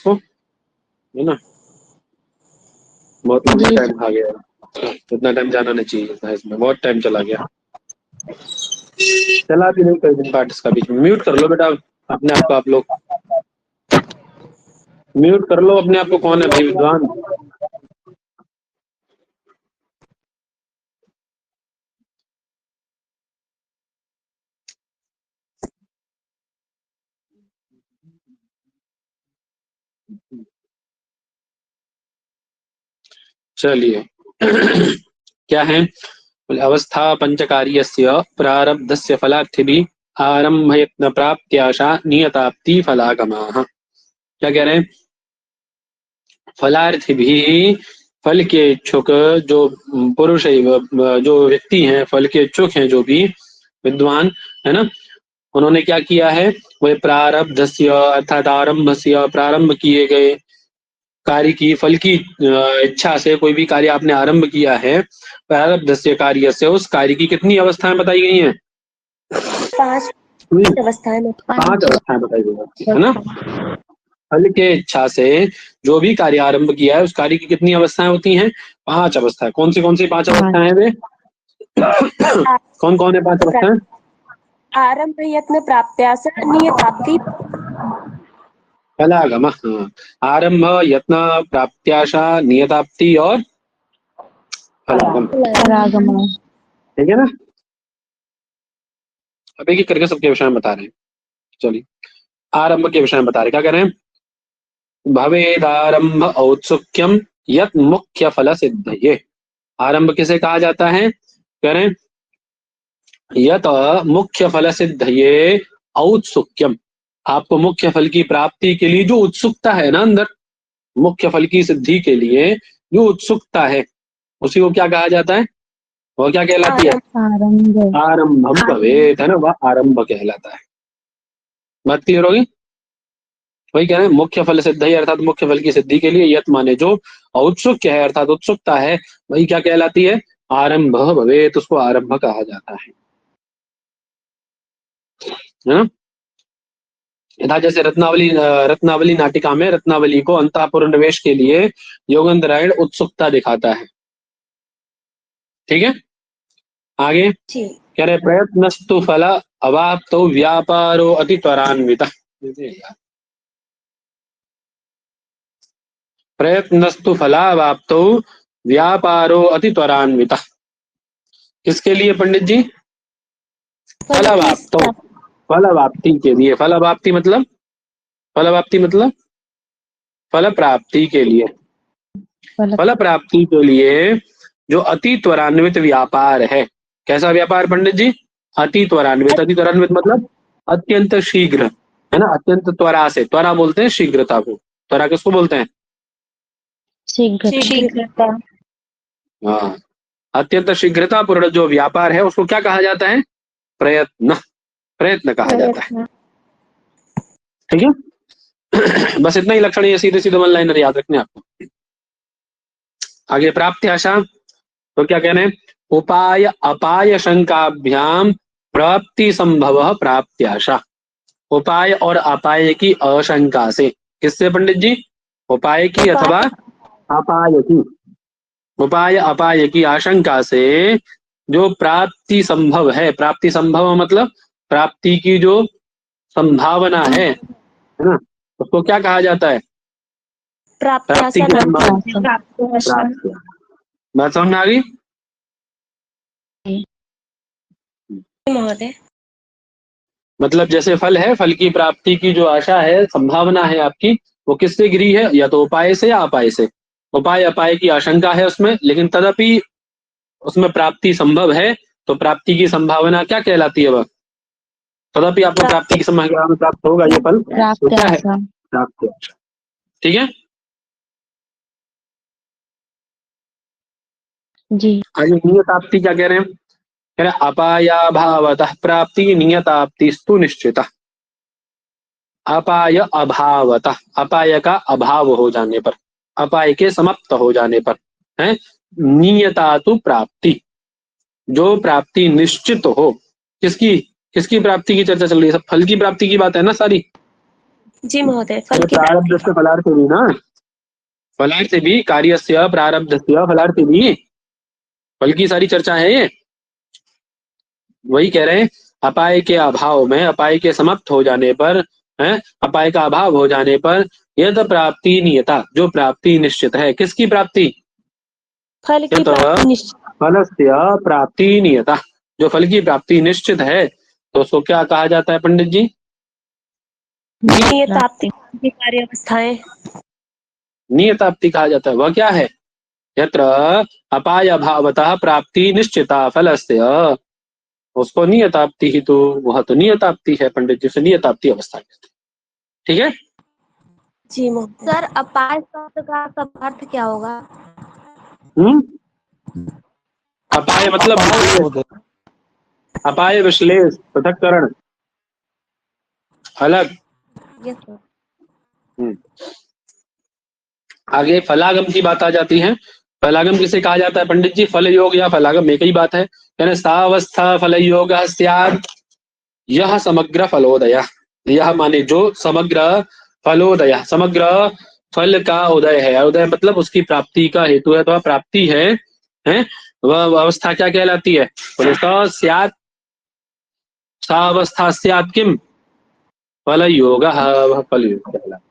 इसको, है ना। बहुत लंबा टाइम खा गया, इतना टाइम जाना नहीं चाहिए था इसमें, बहुत टाइम चला गया। चला भी नहीं कई दिन पार्ट इसका बीच में। म्यूट कर लो बेटा अपने आप को, आप लोग म्यूट कर लो अपने आप को। कौन है भाई विद्वान? चलिए क्या है? अवस्था पंचकार्यस्य प्रारब्धस्य फलार्थिभिः आरम्भयत्न प्राप्त्याशा नियताप्ति फलागमाः। क्या कह रहे हैं? फलार्थिभिः, फल के इच्छुक जो पुरुष है, जो व्यक्ति हैं, फल के इच्छुक हैं जो भी विद्वान है ना, उन्होंने क्या किया है? वे प्रारब्धस्य अर्थात आरंभस्य, प्रारंभ किए गए कार्य की, फल की इच्छा से कोई भी कार्य आपने आरंभ किया है, प्रारब्धस्य कार्य से, उस कार्य की कितनी अवस्थाएं बताई गई हैं? 5 अवस्थाएं बताई गई है ना। फल के इच्छा से जो भी कार्य आरंभ किया है उस कार्य की कितनी अवस्थाएं होती हैं? 5 अवस्थाएं। कौन सी 5 अवस्थाएं हैं वे? कौन कौन है 5 अवस्थाएं? आरंभ यत्न प्राप्त्याशा नियताप्ति फलागम। आरंभ, यत्न, प्राप्त्याशा, नियताप्ति और फलागम। ठीक है ना। अब एक एक करके सबके विषय में बता रहे हैं। चलिए आरंभ के विषय में बता रहे, क्या कह रहे हैं? भवेदारंभ औत्सुक्यम यत मुख्य फल सिद्धये। आरंभ किसे कहा जाता है? कह रहे हैं यत मुख्य फल सिद्धये औत्सुक्यम। आपको मुख्य फल की प्राप्ति के लिए जो उत्सुकता है ना अंदर, मुख्य फल की सिद्धि के लिए जो उत्सुकता है, उसी को क्या कहा जाता है? वो क्या कहलाती है? आरंभम भवेत्, है ना, वह आरंभ कहलाता है। बात क्लियर होगी? वही कह रहे हैं मुख्य फल सिद्धि अर्थात मुख्य फल की सिद्धि के लिए यत माने जो औत्सुक्य है अर्थात उत्सुकता है, वही क्या कहलाती है? आरंभ भवेत्, उसको आरंभ कहा जाता है ना। यथा जैसे रत्नावली नाटिका में रत्नावली को अंतःपुर निवेश के लिए योगेंद्रायण उत्सुकता दिखाता है। ठीक है, आगे कह रहे प्रयत्नस्तु फल अवाप्तो व्यापारो अति त्वरान्वितः। प्रयत्नस्तु फलावाप्तो व्यापारो अति त्वरान्वितः। किसके लिए पंडित जी? फलावाप्तो, फलावाप्ति के लिए। फलावाप्ति मतलब फल प्राप्ति के लिए। फल प्राप्ति के लिए जो अति त्वरान्वित व्यापार है। कैसा व्यापार पंडित जी? अति त्वरान्वित। अति त्वरान्वित मतलब अत्यंत शीघ्र, है ना, अत्यंत त्वरा से। त्वरा बोलते हैं शीघ्रता को। त्वरा किसको बोलते हैं? शीघ्रता। हाँ, अत्यंत शीघ्रता पूर्ण जो व्यापार है उसको क्या कहा जाता है? प्रयत्न कहा जाता है। ठीक है बस इतना ही लक्षण, ये सीधे सीधे वन लाइनर याद रखने आपको। आगे प्राप्ति आशा, तो क्या कह रहे हैं? उपाय अपाय शंकाभ्याम प्राप्ति संभव प्राप्त्याशा। उपाय और अपाय की आशंका से। किससे पंडित जी? उपाय की अथवा अपाय की। उपाय अपाय की आशंका से जो प्राप्ति संभव है, प्राप्ति संभव मतलब प्राप्ति की जो संभावना है ना, उसको क्या कहा जाता है? प्राप्ति की संभावना। बात समझ में आ गई? मतलब जैसे फल है, फल की प्राप्ति की जो आशा है, संभावना है आपकी, वो किससे गिरी है? या तो उपाय से या अपाय से। उपाय अपाय की आशंका है उसमें, लेकिन तदपि उसमें प्राप्ति संभव है, तो प्राप्ति की संभावना क्या कहलाती है? वह तदपि आपको प्राप्ति की संभावना में प्राप्त होगा ये फल, तो क्या है? प्राप्ति आशा। ठीक है जी। आगे नियताप्ति क्या कह रहे हैं? कह रहे अपायाभावतः प्राप्ति नियताप्तिस्तु निश्चितः। अपाय अभावतः, अपाय का अभाव हो जाने पर, अपाय के समाप्त हो जाने पर है। नियतातु प्राप्ति, जो प्राप्ति निश्चित हो। किसकी किसकी प्राप्ति की चर्चा चल रही है? सब फल की प्राप्ति की बात है ना सारी। जी महोदय, फल अरे की प्राप्ति। प्रारब्धस्य फलार्थे भी ना, फलार्थे भी, कार्यस्य प्रारब्धस्य फलार्थे भी, फल की सारी चर्चा है ये। वही कह रहे हैं, अपाय के अभाव में, अपाय के समाप्त हो जाने पर, है, अपाय का अभाव हो जाने पर, यद प्राप्ति नियता, जो प्राप्ति निश्चित है, किसकी प्राप्ति? फल की यत प्राप्ति निश्चित। फलस्य प्राप्ति नियता, जो फल की प्राप्ति निश्चित है, तो उसको क्या कहा जाता है पंडित जी? नियताप्ति की कार्य अवस्थाएं। नियताप्ति कहा जाता है। वह क्या है? यत्र अपाय भावतः प्राप्ति निश्चिता फलस्य, उसको नियताप्ति ही, तो वह तो नियताप्ति है पंडित जी, से नियताप्ति अवस्था कहते हैं। ठीक है जी महोदय। सर अपाय शब्द का अर्थ क्या होगा? अपाय मतलब विश्लेष, अपाय विश्लेष, पृथक्करण, अलग। Yes sir. आगे फलागम की बात आ जाती है। फलागम किसे कहा जाता है पंडित जी? फल योग या फलागम एक ही बात है। यानी सावस्था फल योग स्यात्, यह समग्र फलोदय, यह माने जो समग्र फलोदय, समग्र फल का उदय है। उदय मतलब उसकी प्राप्ति का हेतु है, तो वह प्राप्ति है, हैं? वह अवस्था क्या कहलाती है? स्यात्, सा अवस्था स्यात् किम? फल योग, वह फल योग कहलाता है,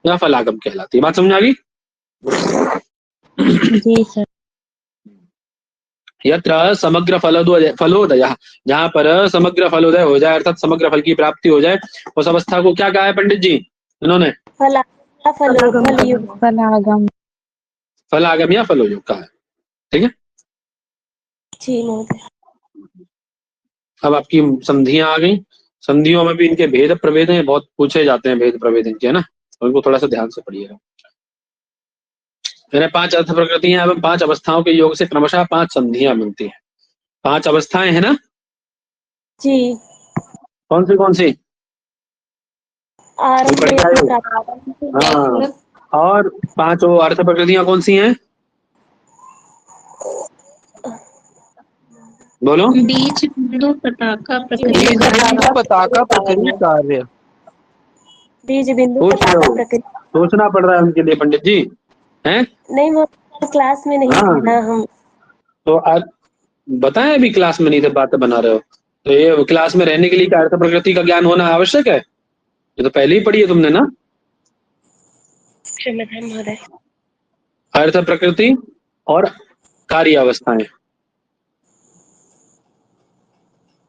यह फलागम कहलाती है। बात समझ आ गई? जी सर। यत्र समग्र फलोदय, जहां पर समग्र फलोदय हो जाए, अर्थात समग्र फल की प्राप्ति हो जाए, उस अवस्था को क्या कहा है पंडित जी इन्होंने? फलागम। फलागम या फलोयोग कहा है। ठीक है, जी महोदय। अब आपकी संधियां आ गई। संधियों में भी इनके भेद प्रभेद हैं, बहुत पूछे जाते हैं भेद प्रभेद इनके, है ना, तो इनको थोड़ा सा ध्यान से पढ़िएगा। मैंने 5 अर्थ प्रकृतियां एवं 5 अवस्थाओं के योग से क्रमशः 5 संधियां बनती हैं। 5 अवस्थाएं है ना? जी। कौन सी? आरंभ यत्न प्राप्ति। हाँ, और 5 अर्थ प्रकृतियां कौन सी हैं? बोलो। बीज बिंदु पताका पताका प्रक्रिया कार्य। बीज बिंदु सोच पताका लो, प्रकृति। सोचना पड़ रहा है उनके लिए पंडित जी, हैं? नहीं महोदय, क्लास में नहीं हाँ। थे ना हम। तो आज बताएं, अभी क्लास में नहीं थे, बातें बना रहे हो, तो ये क्लास में रहने के लिए क्या अर्थ प्रकृति का ज्ञान होना आवश्यक है? ये तो पहले ही पढ़ी है तुमने ना, क्षम्यतां महोदय। अर्थ प्रकृति और कार्य अवस्थाएं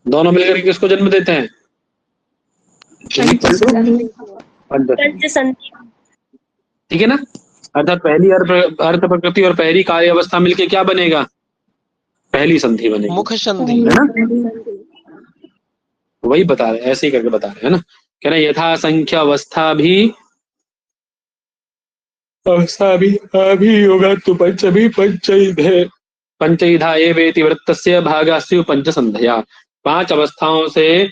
दोनों मिलकर किसको जन्म देते हैं? पंच संधि। ठीक है ना? अर्थात पहली अर्थ प्रकृति और पहली कार्य अवस्था मिलके क्या बनेगा? पहली संधि बनेगी, मुख संधि। है ना? वही बता रहे, ऐसे ही करके बता रहे हैं ना, कह रहे यथा संख्या अवस्था भी होगा, तो पंचविधा एवेति वृत्तस्य भागास्यु पंच संध्या। 5 अवस्थाओं से,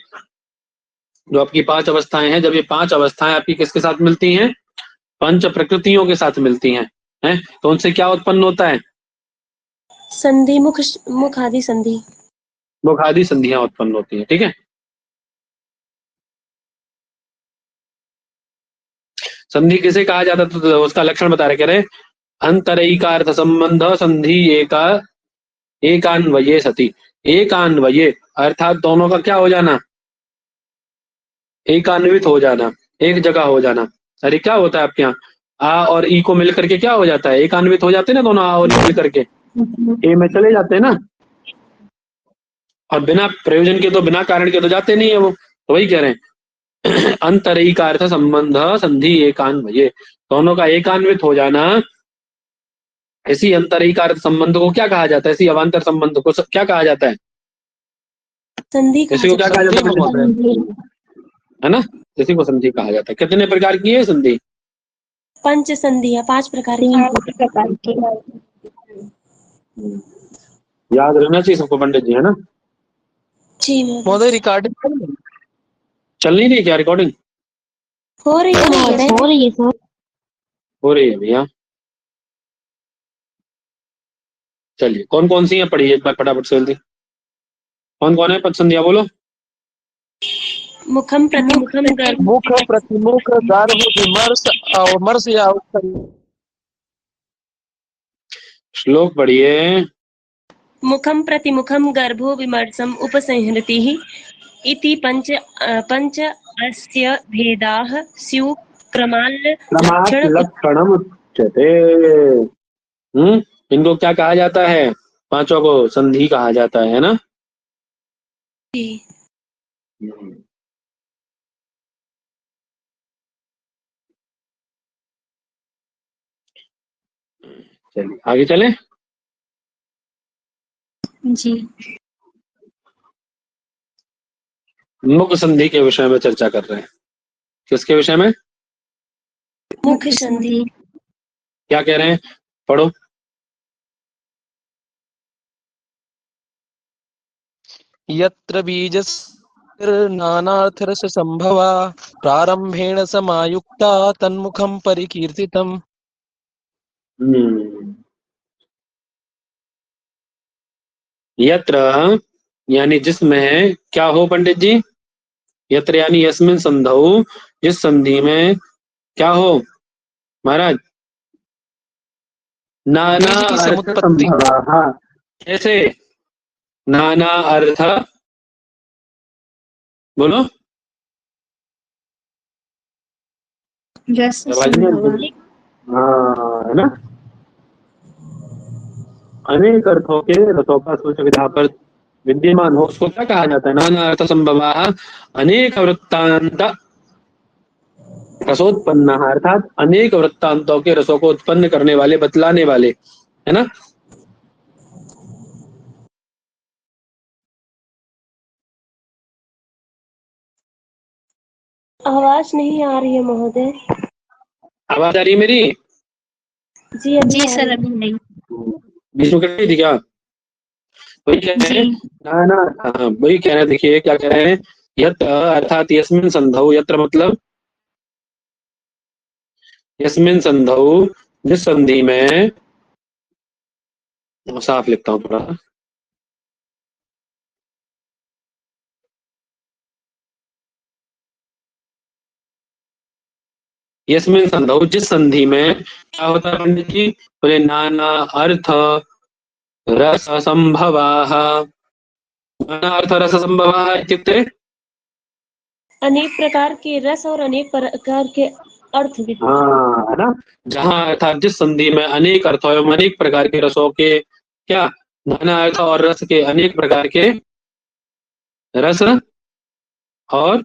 जो आपकी 5 अवस्थाएं हैं, जब ये 5 अवस्थाएं आपकी किसके साथ मिलती हैं? पंच प्रकृतियों के साथ मिलती हैं, हैं? तो उनसे क्या उत्पन्न होता है? संधि, मुख आदि संधि। मुखादि संधियां उत्पन्न होती हैं। ठीक है, संधि किसे कहा जाता है? तो उसका लक्षण बता रहे, कह रहे अंतरैकार्थ संबंध संधि एकान्वये सती। एकान्वये अर्थात दोनों का क्या हो जाना? एकान्वित हो जाना, एक जगह हो जाना। अरे क्या होता है आपके यहाँ? आ और ई को मिलकर के क्या हो जाता है? एकान्वित हो जाते हैं ना दोनों, आ और ई मिल करके ए में चले जाते हैं ना, और बिना प्रयोजन के, तो बिना कारण के तो जाते नहीं है वो। तो वही कह रहे हैं अंतरैकार्थ संबंध संधि एकान्वये, दोनों का एकान्वित हो जाना। इसी अंतरैकार्थ संबंध को क्या कहा जाता है? इसी अवान्तर संबंध को क्या कहा जाता है? संधि इसी को क्या कहा जाता है? है ना, इसी को संधि कहा जाता है। कितने प्रकार की है संधि? पंच संधियां 5 प्रकार की। याद रहना चाहिए सबको पंडित जी, है ना? जी महोदय रिकॉर्डिंग चल नहीं रही क्या रिकॉर्डिंग? हो रही है महोदय। हो रही है भैया। चलिए, कौन कौन सी है पढ़िए एक बार फटाफट से जल्दी। कौन कौन है पंच संधियां? बोलो। मुखम प्रति मुखम गर्भ मुख प्रतिमुख गर्भ विमर्श अवमर्श या उत्संग। श्लोक पढ़िए। मुखम प्रति मुखम गर्भो विमर्शम उपसंहृतिः इति पंच अस्य भेदाः स्युः क्रमाल् लक्षण लक्षणम उच्यते। इनको क्या कहा जाता है? पांचों को संधि कहा जाता है ना। चलिए आगे चले। जी। मुख संधि के विषय में चर्चा कर रहे हैं। किसके विषय में? मुख संधि। क्या कह रहे हैं? पढ़ो। यत्र बीजस्नानार्थरस संभवा प्रारंभेण समायुक्ता तन्मुखं परिकीर्तितम्। यत्र यानी जिसमें क्या हो पंडित जी? यत्र यानी यस्मिन संधौ, जिस संधि में क्या हो महाराज? नाना बीज की अर्थ समुत्पत्ति। संभवाः। कैसे? नाना अर्थ, बोलो। जैसे आवाज नहीं संभव आती। हाँ, है ना। अनेक अर्थों के रसों का सूचक जहाँ पर विद्यमान हो उसको क्या कहा जाता है? नाना अर्थ संभवाः अनेक वृत्तांत रसोत्पन्न, अर्थात अनेक वृत्तांतों के रसों को उत्पन्न करने वाले, बतलाने वाले, है ना। आवाज नहीं आ रही है महोदय। आवाज आ रही है मेरी? जी अभी जी आ सर, रही अभी नहीं। बीच में कट गई थी क्या? वही कह रहे हैं जी। नाना। हाँ वही कह रहे हैं। देखिए क्या कह रहे हैं। यत्र अर्थात यस्मिन संधौ, यत्र मतलब यस्मिन संधौ, जिस संधि में, साफ लिखता हूँ थोड़ा। यस्मिन संधौ, जिस संधि में क्या होता है पंडित जी? बोले नाना अर्थ रस संभवाः। नाना अर्थ रस संभवाः इत्युक्ते अनेक प्रकार के रस और अनेक प्रकार के अर्थ विद्यमान। हाँ, है ना। जहाँ अर्थात जिस संधि में अनेक अर्थ एवं अनेक प्रकार के रसों के क्या, नाना अर्थ और रस के, अनेक प्रकार के रस और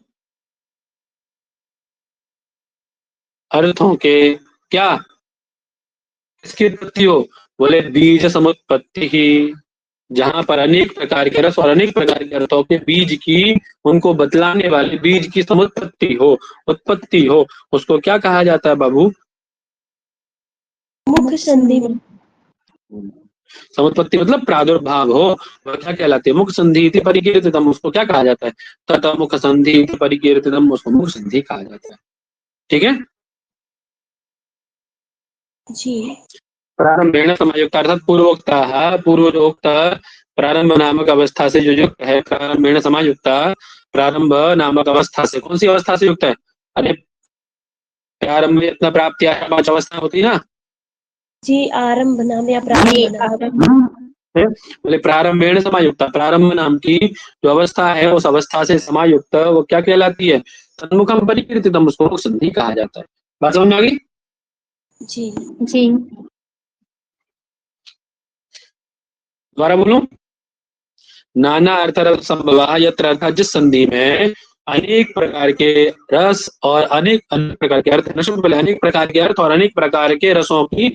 अर्थों के क्या, किसकी उत्पत्ति हो? बोले बीज समुत्पत्ति ही। जहां पर अनेक प्रकार के रस और अनेक प्रकार के अर्थों के बीज की, उनको बतलाने वाले बीज की समुत्पत्ति हो, उत्पत्ति हो, उसको क्या कहा जाता है बाबू? मुख संधि। समुत्पत्ति मतलब प्रादुर्भाव हो, वह क्या कहलाती है? मुख संधि इति परिकीर्तितम, उसको क्या कहा जाता है? तथा मुख संधि इति परिकीर्तितम, उसको मुख संधि कहा जाता है। ठीक है। जी। प्रारंभेण समायुक्त अर्थात पूर्वोक्त प्रारंभ नामक अवस्था से जो युक्त है, प्रारंभेण समायुक्त, प्रारंभ नामक अवस्था से, कौन सी अवस्था से युक्त है? अरे प्रारंभ में इतना प्राप्ति आया, 5 अवस्था होती है ना। जी आरंभ नाम या प्रारंभ नाम। बोले प्रारंभेण समायुक्त, प्रारंभ नाम की जो अवस्था है उस अवस्था से समायुक्त वो क्या कहलाती है? तन्मुखम परिकीर्तितम, उसको मुख संधि कहा जाता है। बात समझ में आ गई? जी। जी। दोबारा बोलो। नाना अर्थ रस संभवा, यत्र अर्थात जिस संधि में अनेक प्रकार के रस और अनेक प्रकार के अर्थ, अनेक प्रकार के अर्थ और अनेक प्रकार के रसों की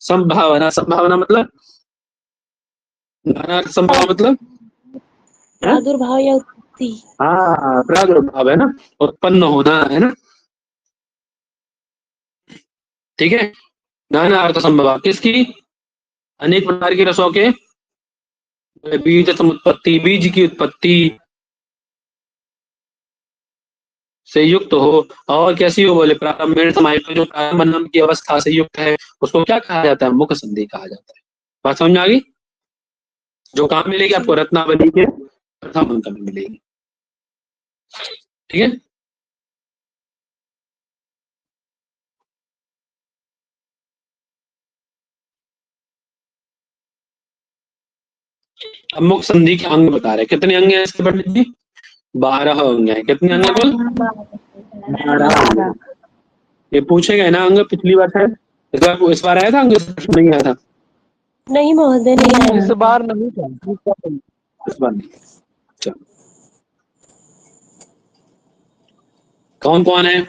संभावना। संभावना मतलब नाना अर्थ संभावना मतलब प्रादुर्भाव या उत्पत्ति। हाँ, प्रादुर्भाव है ना, उत्पन्न होना, है ना। ठीक है। नाना अर्थ संभवा किसकी? अनेक प्रकार के रसों के, बीज समुत्पत्ति, बीज की उत्पत्ति से युक्त हो। और कैसी हो? बोले प्रारंभ समायुक्त, जो प्रारंभ नाम की अवस्था से युक्त है उसको क्या कहा जाता है? मुख संधि कहा जाता है। बात समझ में आ गई? जो काम मिलेगी आपको रत्नावली के प्रथम अंक में मिलेगी। ठीक है। अब मुख संधि के अंग बता रहे, कितने अंग हैं इसके पंडित जी? 12 अंग हैं। कितने अंग हैं कुल? 12। ये पूछे गए ना अंग पिछली बार शायद, इस बार आया था अंग? नहीं आया था नहीं महोदय, नहीं आया। इस बार नहीं था। इस बार नहीं। चलो, कौन कौन है?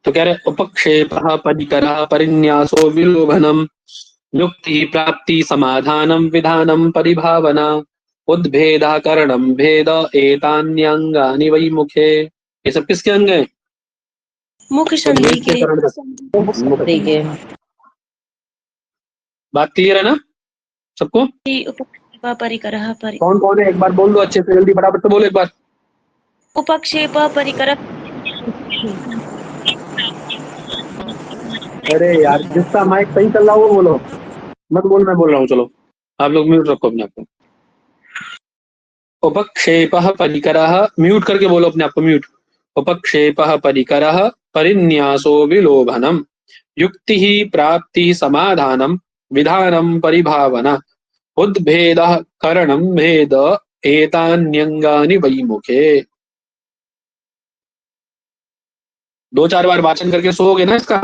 तो कह रहे उपक्षेपः परिकरः परिन्यासो विलोभनम युक्ति प्राप्ति समाधानम विधानम परिभावना उद्भेदा करणम भेद एतान्यंगानि वै मुखे। ये सब किसके अंग हैं? मुख संधि उद्भेद के। करण मुख। बात क्लियर है ना सबको? उपक्षेपः परिकरः कौन कौन है एक बार बोल दो अच्छे से, जल्दी फटाफट से बोलो एक बार। उपक्षेपः परिकरः। अरे यार, जिसका माइक सही चल रहा हो वो बोलो, मत बोल, मैं बोल रहा हूँ। चलो आप लोग म्यूट रखो अपने आप को। उपक्षेपः परिकरः, म्यूट करके बोलो अपने आप को, म्यूट। उपक्षेपः परिकरः परिन्यासो विलोभनम युक्तिः प्राप्तिः समाधानम विधानम परिभावना उद्भेदः करणम भेद एतान्यंगानि वै मुखे। 2-4 बार वाचन करके सोओगे ना इसका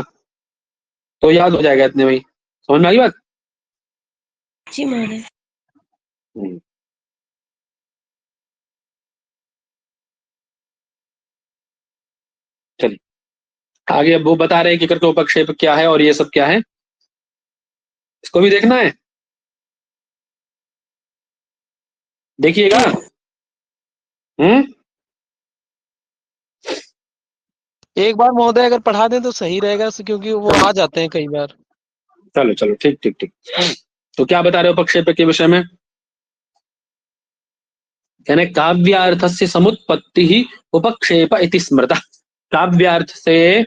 तो याद हो जाएगा इतने में ही। समझ में आई बात? जी महोदय। चलिए आगे। अब वो बता रहे हैं कि करके उपक्षेप क्या है और ये सब क्या है, इसको भी देखना है, देखिएगा। एक बार महोदय अगर पढ़ा दें तो सही रहेगा, क्योंकि वो आ जाते हैं कई बार। चलो चलो, ठीक ठीक ठीक। तो क्या बता रहे हो उपक्षेप के विषय में? यानी काव्यार्थस्य समुत्पत्ति ही उपक्षेप इति स्मृतः। काव्यार्थ से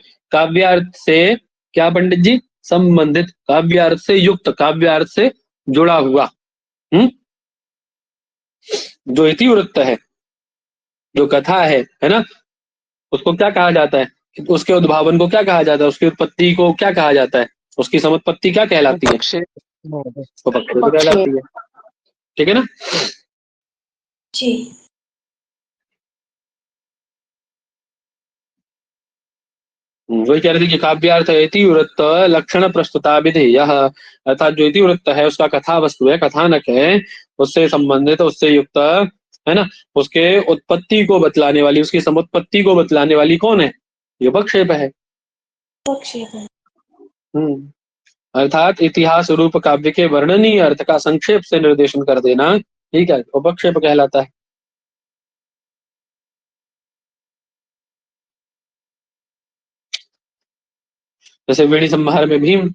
क्या पंडित जी? संबंधित, काव्यार्थ से युक्त, काव्यार्थ से जुड़ा हुआ। जो इतिवृत्त है, जो कथा है ना, उसको क्या कहा जाता है? उसके उद्भावन को क्या कहा जाता है? उसकी उत्पत्ति को क्या कहा जाता है? उसकी समुत्पत्ति क्या कहलाती है? उपक्षेप कहलाती है। ठीक है ना? जी। वही कह रहे थे कि काव्यार्थ इतिवृत्त लक्षण प्रस्तुता विधेय, अर्थात जो इतिवृत्त है उसका कथा वस्तु है, कथानक है, उससे संबंधित, उससे युक्त है ना, उसके उत्पत्ति को बतलाने वाली, उसकी समुत्पत्ति को बतलाने वाली कौन है? ये उपक्षेप है। अर्थात इतिहास रूप काव्य के वर्णनीय अर्थ का संक्षेप से निर्देशन कर देना, ठीक है, उपक्षेप कहलाता है। जैसे वेणी संहार में भीम,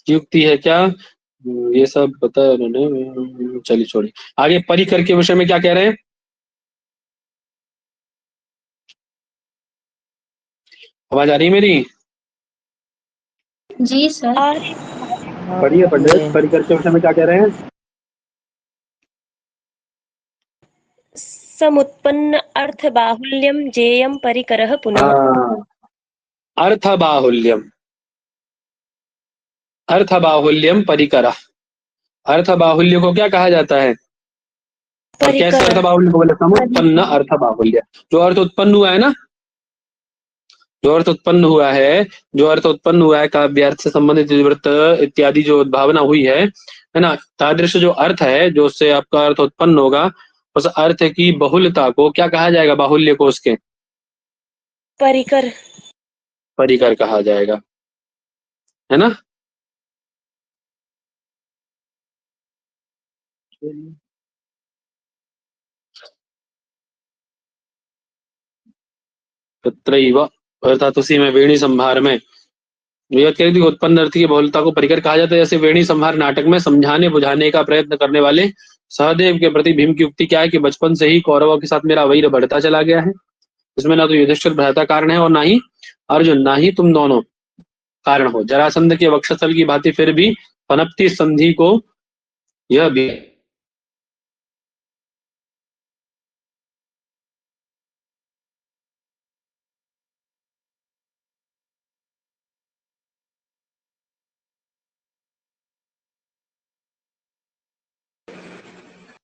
युक्ति है क्या, ये सब पता है उन्होंने। चलिए छोड़िए, आगे परिकर के विषय में क्या कह रहे हैं? आवाज आ रही है मेरी? जी सर। पढ़िए पंडित, परिकर के विषय में क्या कह रहे हैं? समुत्पन्न अर्थ बाहुल्यम जेयम परिकरः पुनः। अर्थ बाहुल्यम परिकरः। अर्थ बाहुल्य को क्या कहा जाता है? और कैसे अर्थ बाहुल्य को बोले? समुत्पन्न अर्थ बाहुल्य। जो अर्थ उत्पन्न हुआ है ना, जो अर्थ उत्पन्न हुआ है काव्यार्थ से संबंधित वृत्त इत्यादि जो उद्भावना हुई है ना, तादृश जो अर्थ है, जो उससे आपका अर्थ उत्पन्न होगा, उस अर्थ की बहुलता को क्या कहा जाएगा? बाहुल्य को उसके परिकर कहा जाएगा, है ना। तत्रैव, अर्थात उसी में वेणी संहार में उत्पन्न अर्थ की बहुलता को परिकर कहा जाता है। जैसे वेणी संहार नाटक में समझाने बुझाने का प्रयत्न करने वाले सहदेव के प्रति भीम की युक्ति क्या है कि बचपन से ही कौरवों के साथ मेरा वैर बढ़ता चला गया है। इसमें ना तो युधिष्ठिर भ्राता कारण है और ना ही अर्जुन, ना ही तुम दोनों कारण हो। जरासंध के वक्षस्थल की भांति फिर भी पनपती संधि को यह भी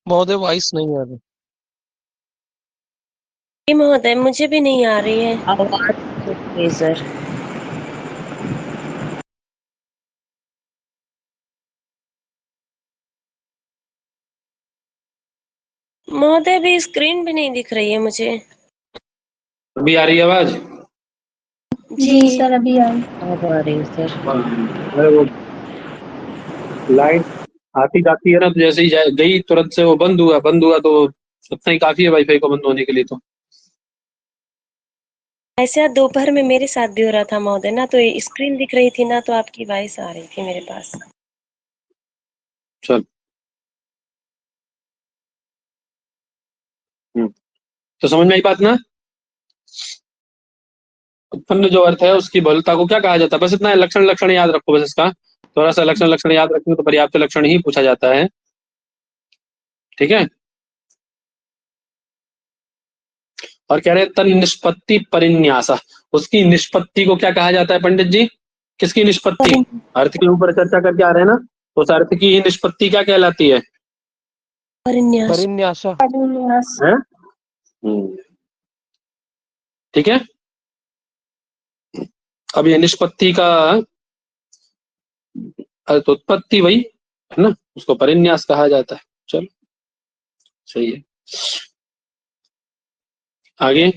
महोदय वॉइस नहीं आ रही। जी महोदय, मुझे भी नहीं आ रही है। आवाज नहीं है सर। महोदय, भी स्क्रीन भी नहीं दिख रही है मुझे। अभी आ रही है आवाज? जी सर अभी आई। अब आ रही है सर। अरे वो लाइट आती जाती है ना, तो जैसे ही गई तुरंत से वो बंद हुआ तो उतना ही काफी है वाईफाई को बंद होने के लिए। तो ऐसे आज दोपहर में मेरे साथ भी हो रहा था महोदय, ना तो स्क्रीन दिख रही थी ना तो आपकी वॉइस आ रही थी मेरे पास। चल तो समझ में आई बात ना? उत्पन्न जो अर्थ है उसकी बहुलता को क्या कहा जाता है? बस इतना है, लक्षण लक्षण याद रखो बस इसका। थोड़ा सा लक्षण लक्षण याद रखेंगे तो पर्याप्त लक्षण ही पूछा जाता है। ठीक है। और कह रहे हैं तन निष्पत्ति परिन्यास, उसकी निष्पत्ति को क्या कहा जाता है पंडित जी? किसकी निष्पत्ति? अर्थ के ऊपर चर्चा करके आ रहे हैं ना, उस अर्थ की ही निष्पत्ति क्या कहलाती है? परिन्यास। परिन्यासा। है? ठीक है। अब ये निष्पत्ति का अर्थ उत्पत्ति वही है ना, उसको परिन्यास कहा जाता है। चलो सही है। आगे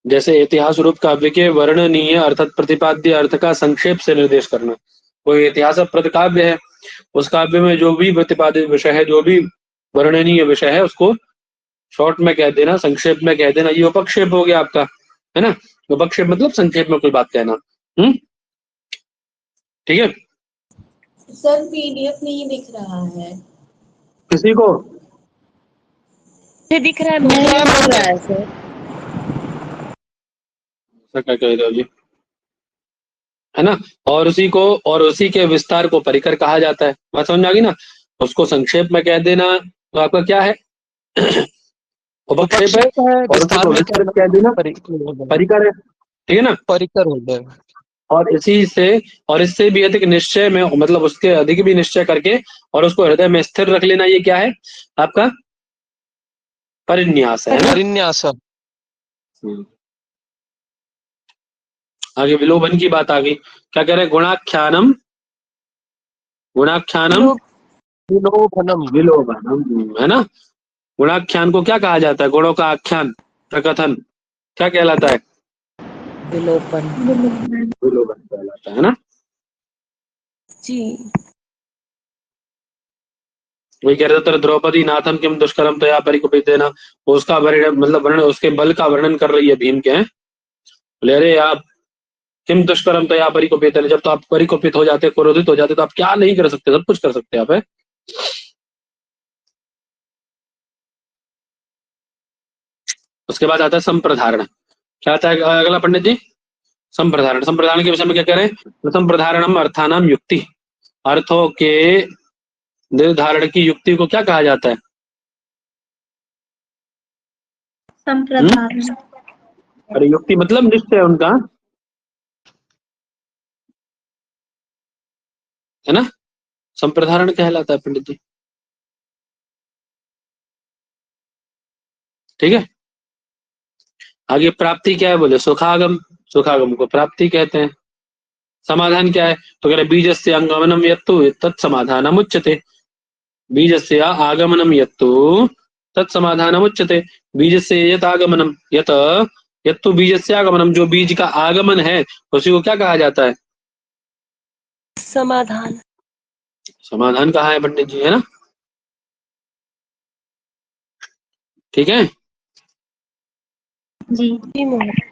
जैसे इतिहास रूप काव्य के वर्णनीय अर्थात प्रतिपाद्य अर्थ का संक्षेप से निर्देश करना। कोई इतिहासप्रद काव्य है, उस काव्य में जो भी प्रतिपादित विषय है, जो भी वर्णनीय विषय है, उसको शॉर्ट में कह देना, संक्षेप में कह देना। ये उपक्षेप हो गया आपका, है ना। उपक्षेप मतलब संक्षेप में कोई बात कहना। ठीक है। सर पीडीएफ नहीं दिख रहा है किसी को? मुझे दिख रहा है नहीं महोदय। हो रहा है सर। ऐसा क्या कह रहे हो जी, है ना। और उसी के विस्तार को परिकर कहा जाता है। बात समझ में आ गई ना। उसको संक्षेप में कह देना तो आपका क्या है? उपक्षेप है। उपक्षेप है, और विस्तार उसको में विस्तार में कह देना परिकर है। ठीक है ना। परिकर हो गए। और इसी से और इससे भी अधिक निश्चय में, मतलब उसके अधिक भी निश्चय करके और उसको हृदय में स्थिर रख लेना, ये क्या है आपका? परिन्यास है ना। परिन्यास। आगे विलोभन की बात आ गई। क्या कह रहे हैं? गुणाख्यानम विलोभनम। विलोभनम, है ना। गुणाख्यान को क्या कहा जाता है? गुणों का आख्यान, प्रकथन क्या कहलाता है? विलोपन। विलोभन कहलाता है ना। जी। वही कह रहे थे द्रौपदी नाथम किम दुष्करम तया परिकुपितेन, उसका वर्णन, मतलब वर्णन, उसके बल का वर्णन कर रही है भीम के। बोले अरे आप किम दुष्करम तया परिकुपितेन, जब तो आप परिकुपित हो जाते, क्रोधित हो जाते, तो आप क्या नहीं कर सकते? सब कुछ कर सकते आप, है। उसके बाद आता है संप्रधारण। क्या आता है अगला पंडित जी? संप्रधारण। संप्रधारण के विषय में क्या कह रहे हैं? संप्रधारणम अर्थानाम युक्ति, अर्थों के निर्धारण की युक्ति को क्या कहा जाता है? संप्रदान। अरे युक्ति मतलब निश्चय उनका, है ना। संप्रधारण कहलाता है पंडित जी। ठीक है। आगे प्राप्ति क्या है? बोले सुखागम। सुखागम को प्राप्ति कहते हैं। समाधान क्या है? तो कह रहे बीजस्य आगमनम यत्तु तत्समाधानम उच्यते। बीजस्य आगमनम यत्तु तत्समाधानम उच्यते। बीजस्य यत आगमनम यत्तु बीजस्य आगमनम, जो बीज का आगमन है उसी को क्या कहा जाता है? समाधान। समाधान कहा है पंडित जी, है ना। ठीक है। जी। जी महोदय।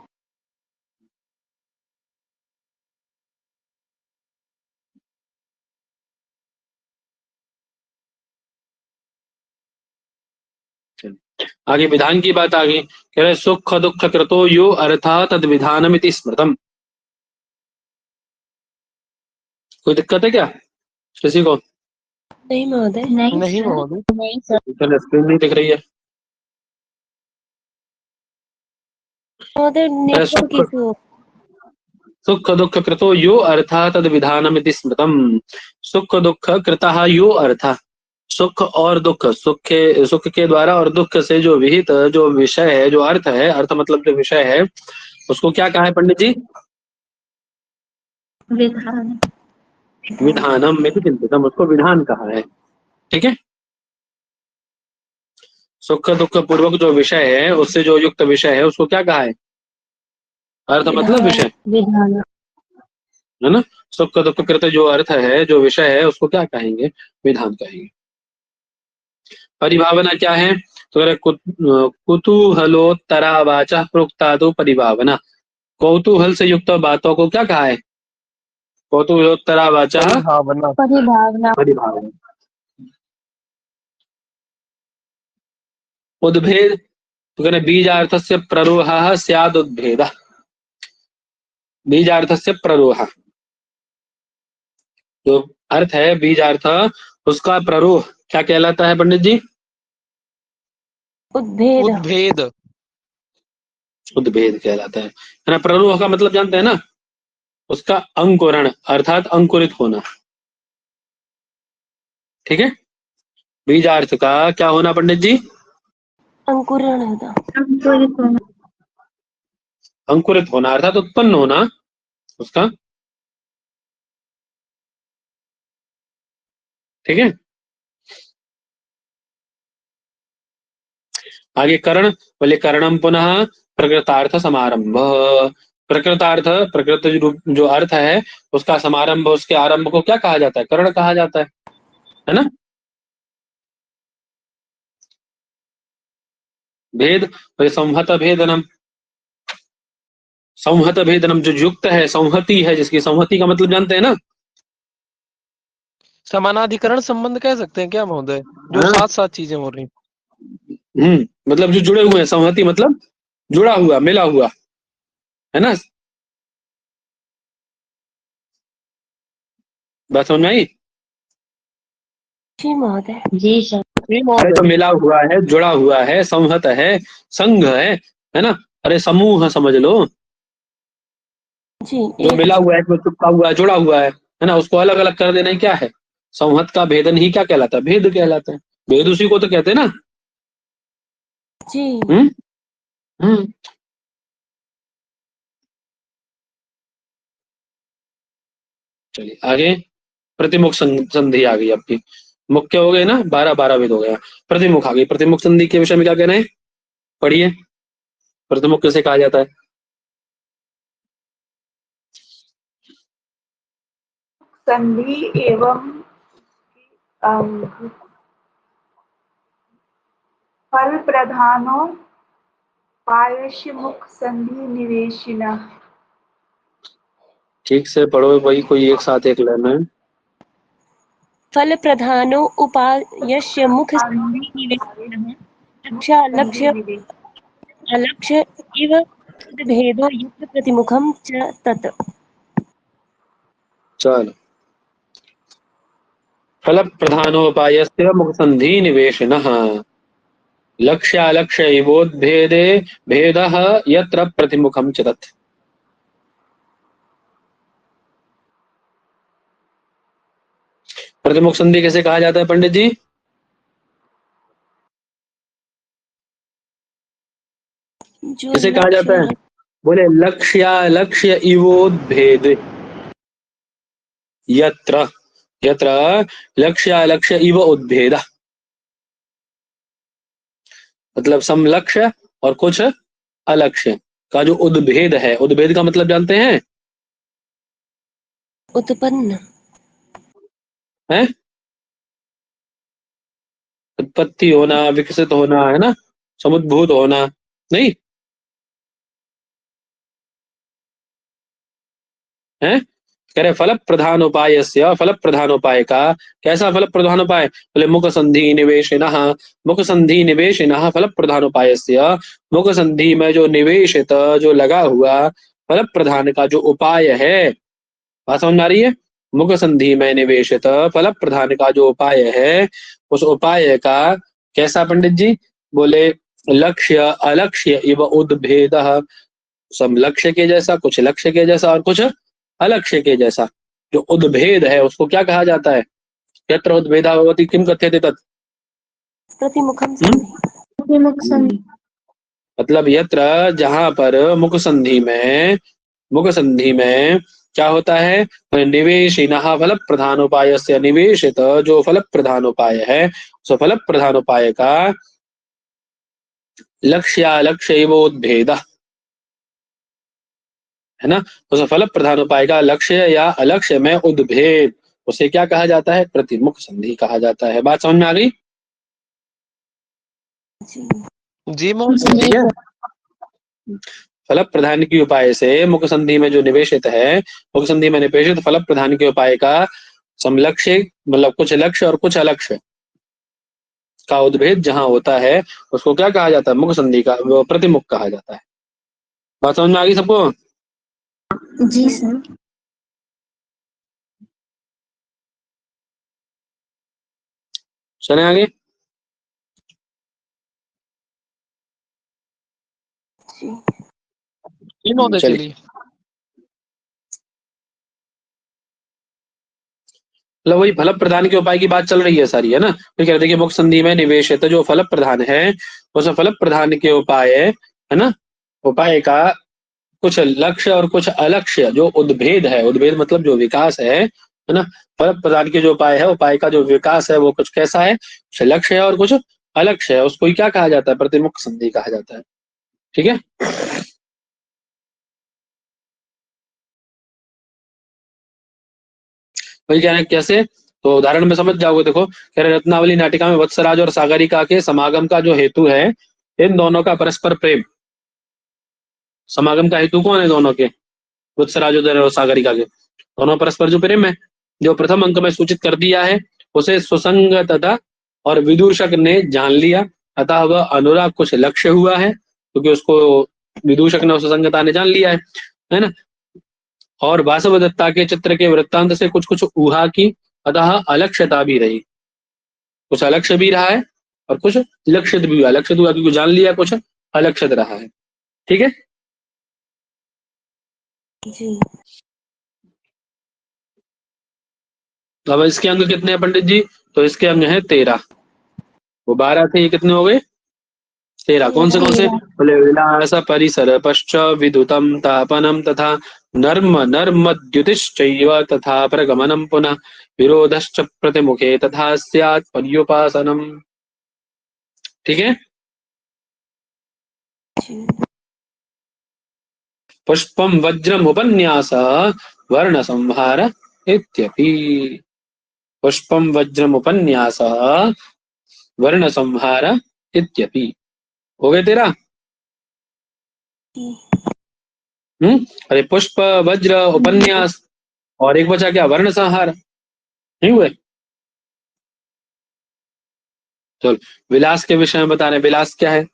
आगे विधान की बात आ गई। कह रहे सुख दुख कृतो यो अर्था तद विधानमिति स्मृतम। कोई दिक्कत है क्या किसी को? नहीं महोदय। नहीं महोदय। नहीं सर। चलो स्क्रीन नहीं दिख रही है। महोदय नेटवर्क सुख इशू। सुख दुख कृतो यो अर्थः तद विधानमिति स्मृतम। सुख दुख कृतः यो अर्थः, सुख और दुख, सुख के द्वारा और दुख से जो विहित जो विषय है, जो अर्थ है, अर्थ मतलब जो विषय है, उसको क्या कहा है पंडित जी? विधान। विधानम में चिंतितम, उसको विधान कहा है। ठीक है, सुख दुख पूर्वक जो विषय है, उससे जो युक्त विषय है, उसको क्या कहा है? अर्थ मतलब विषय, विधान। है ना। सुख दुख कृत जो अर्थ है, जो विषय है, उसको क्या कहेंगे? विधान कहेंगे। परिभावना क्या है? तो अगर कुतूहलोत्तरा वाचा प्रोक्तादो परिभावना, कौतूहल से युक्त बातों को क्या कहा है? कौतूहलोत्तरा वाचा परिभावना। परिभावना। परिभावना। उद्भेद तो कहने बीजार्थस्य प्ररोहः स्याद् उद्भेदः। बीजार्थस्य प्ररोह, जो अर्थ है बीजार्थ, उसका प्ररोह क्या कहलाता है पंडित जी? उद्भेद। उद्भेद। उद्भेद कहलाता है ना। प्ररोह का मतलब जानते हैं ना, उसका अंकुरण अर्थात अंकुरित होना। ठीक है, बीजार्थ का क्या होना पंडित जी? अंकुरण होता। अंकुरित होना अर्थात उत्पन्न होना उसका। ठीक है, आगे करण बोले करणम पुनः प्रकृतार्थ समारंभ। प्रकृतार्थ, प्रकृत जो अर्थ है, उसका समारंभ, उसके आरंभ को क्या कहा जाता है? करण कहा जाता है ना। भेद बोले संहत भेदनम। संहत भेदनम जो युक्त है, संहति है जिसकी, संहति का मतलब जानते हैं ना। समानाधिकरण संबंध कह सकते हैं क्या महोदय, जो हाँ? साथ साथ चीजें हो रही। मतलब जो जुड़े हुए हैं, संहति मतलब जुड़ा हुआ, मिला हुआ, है ना। बात समझ में आई? जी महोदय। जी सर। नहीं अरे तो महोदय। मिला हुआ है, जुड़ा हुआ है, संहत है, संघ है ना। अरे समूह समझ लो, जी जो एक मिला हुआ है, जो चिपका हुआ है, जुड़ा हुआ है ना, उसको अलग अलग कर देना ही क्या है? संहत का भेदन ही क्या कहलाता है? भेद कहलाता है। भेद उसी को तो कहते हैं ना। जी। हम्म हम्म चलिए आगे। प्रतिमुख संधि आ गई आपकी। मुख्य हो गए ना, 12 भेद हो गया। प्रतिमुख आ गई। प्रतिमुख संधि के विषय में क्या कहना है? पढ़िए, प्रतिमुख किसे कहा जाता है? संधि एवं फल प्रधानो पायस्य मुख संधि निवेशिनः। ठीक से पढ़ो भाई, कोई एक साथ एक लेना है। फल प्रधानो उपायस्य मुख संधि निवेशनः लक्ष्य लक्ष्य अलक्ष्य इव भेदो युक्त प्रतिमुखम च तत्। चलो, फल प्रधानोपायस्य मुख संधि निवेशिनः लक्ष्यालक्ष्य इवोद्भेदे भेदः यत्र प्रतिमुखम च तत्। प्रतिमुख संधि कैसे कहा जाता है पंडित जी? जो कैसे कहा जाता है? बोले लक्ष्यालक्ष्य इवोद्भेद यत्र, यत्र लक्ष्यालक्ष्य इव उद्भेद, मतलब समलक्ष्य और कुछ अलक्ष्य का जो उद्भेद है। उद्भेद का मतलब जानते हैं? उत्पन्न। है उत्पत्ति होना, विकसित होना, है ना, समुद्भूत होना। नहीं है, कह रहे फल प्रधान उपाय से, फल प्रधान उपाय का कैसा फल प्रधान उपाय? बोले मुख संधि निवेशिनः, मुख संधि निवेशिनः फल प्रधान उपाय से, मुख संधि में जो निवेशित, जो लगा हुआ फल प्रधान का जो उपाय है। बात समझ में आ रही है? मुख संधि में निवेशित फल प्रधान का जो उपाय है, उस उपाय का कैसा पंडित जी? बोले लक्ष्य अलक्ष्य इव उद्भेद, सब लक्ष्य के जैसा, कुछ लक्ष्य के जैसा और कुछ अलक्ष्य के जैसा। जो उद्भेद है उसको क्या कहा जाता है? यत्र उद्भेदा भवति किम कथ्यते तत्? प्रतिमुखम संधि। मुख संधि। मतलब यत्र, जहां पर मुख संधि में क्या होता है? निवेशिनः फल प्रधान उपाय से, निवेशित जो फल प्रधान उपाय है, उस फल प्रधान उपाय का लक्ष्योद्भेद है ना, उस फल प्रधान उपाय का लक्ष्य या अलक्ष्य में उद्भेद, उसे क्या कहा जाता है? प्रतिमुख संधि कहा जाता है। बात समझ में आ गई? जी महोदय। ठीक है। फल प्रधान की उपाय से मुख संधि में जो निवेशित है, मुख संधि में निवेशित फल प्रधान के उपाय का समलक्ष्य, मतलब कुछ लक्ष्य और कुछ अलक्ष्य का उद्भेद जहां होता है, उसको क्या कहा जाता है? मुख संधि का वो प्रतिमुख कहा जाता है। बात समझ में आ गई सबको? जी सर। चले आगे। जी महोदय चलिए। चलिए। मतलब वही फल प्रधान के उपाय की बात चल रही है सारी, है ना। तो कह रहे थे कि मुख संधि में निवेशित जो फल प्रधान है, उस फल प्रधान के उपाय है ना, उपाय का कुछ लक्ष्य और कुछ अलक्ष्य जो उद्भेद है, उद्भेद मतलब जो विकास है ना, फल प्रदान के जो उपाय है, उपाय का जो विकास है वो कुछ कैसा है? कुछ लक्ष्य है और कुछ अलक्ष्य है, उसको ही क्या कहा जाता है? प्रतिमुख संधि कहा जाता है। ठीक है। वही कह रहे हैं कैसे, तो उदाहरण में समझ जाओगे। देखो, कह रहे रत्नावली नाटिका में वत्सराज और सागरिका के समागम का जो हेतु है, इन दोनों का परस्पर प्रेम। समागम का हेतु कौन है दोनों के? वत्सराज और सागरिका के दोनों परस्पर जो प्रेम है, जो प्रथम अंक में सूचित कर दिया है, उसे सुसंग तथा और विदूषक ने जान लिया, अतः वह अनुराग कुछ लक्ष्य हुआ है, क्योंकि उसको विदूषक ने, सुसंगता ने जान लिया है ना। और वासवदत्ता के चित्र के वृत्तांत से कुछ कुछ ऊहा की, अतः अलक्ष्यता भी रही, कुछ अलक्ष्य भी रहा है और कुछ लक्षित भी हुआ। लक्षित हुआ क्योंकि जान लिया, कुछ अलक्षित रहा है। ठीक है। जी। अब इसके अंग कितने हैं पंडित जी? तो इसके अंग हैं 13। वो 12 थे, ये कितने हो गए? 13। कौन से? बोले विलास परिसर पश्च विद्युतम तापनम तथा नर्मद्युतिश्चैव तथा प्रगमनम पुनः विरोधश्च प्रतिमुखे तथा स्यात् पर्युपासनम। ठीक है। पुष्पम वज्रम उपन्यास वर्ण संहार इत्यपि। पुष्पम वज्रम उपन्यास वर्ण संहार इत्यपि। हो गए 13? अरे पुष्प वज्र उपन्यास और एक बचा क्या? वर्ण संहार। नहीं हुए? चलो, विलास के विषय में बता रहे हैं। विलास क्या है?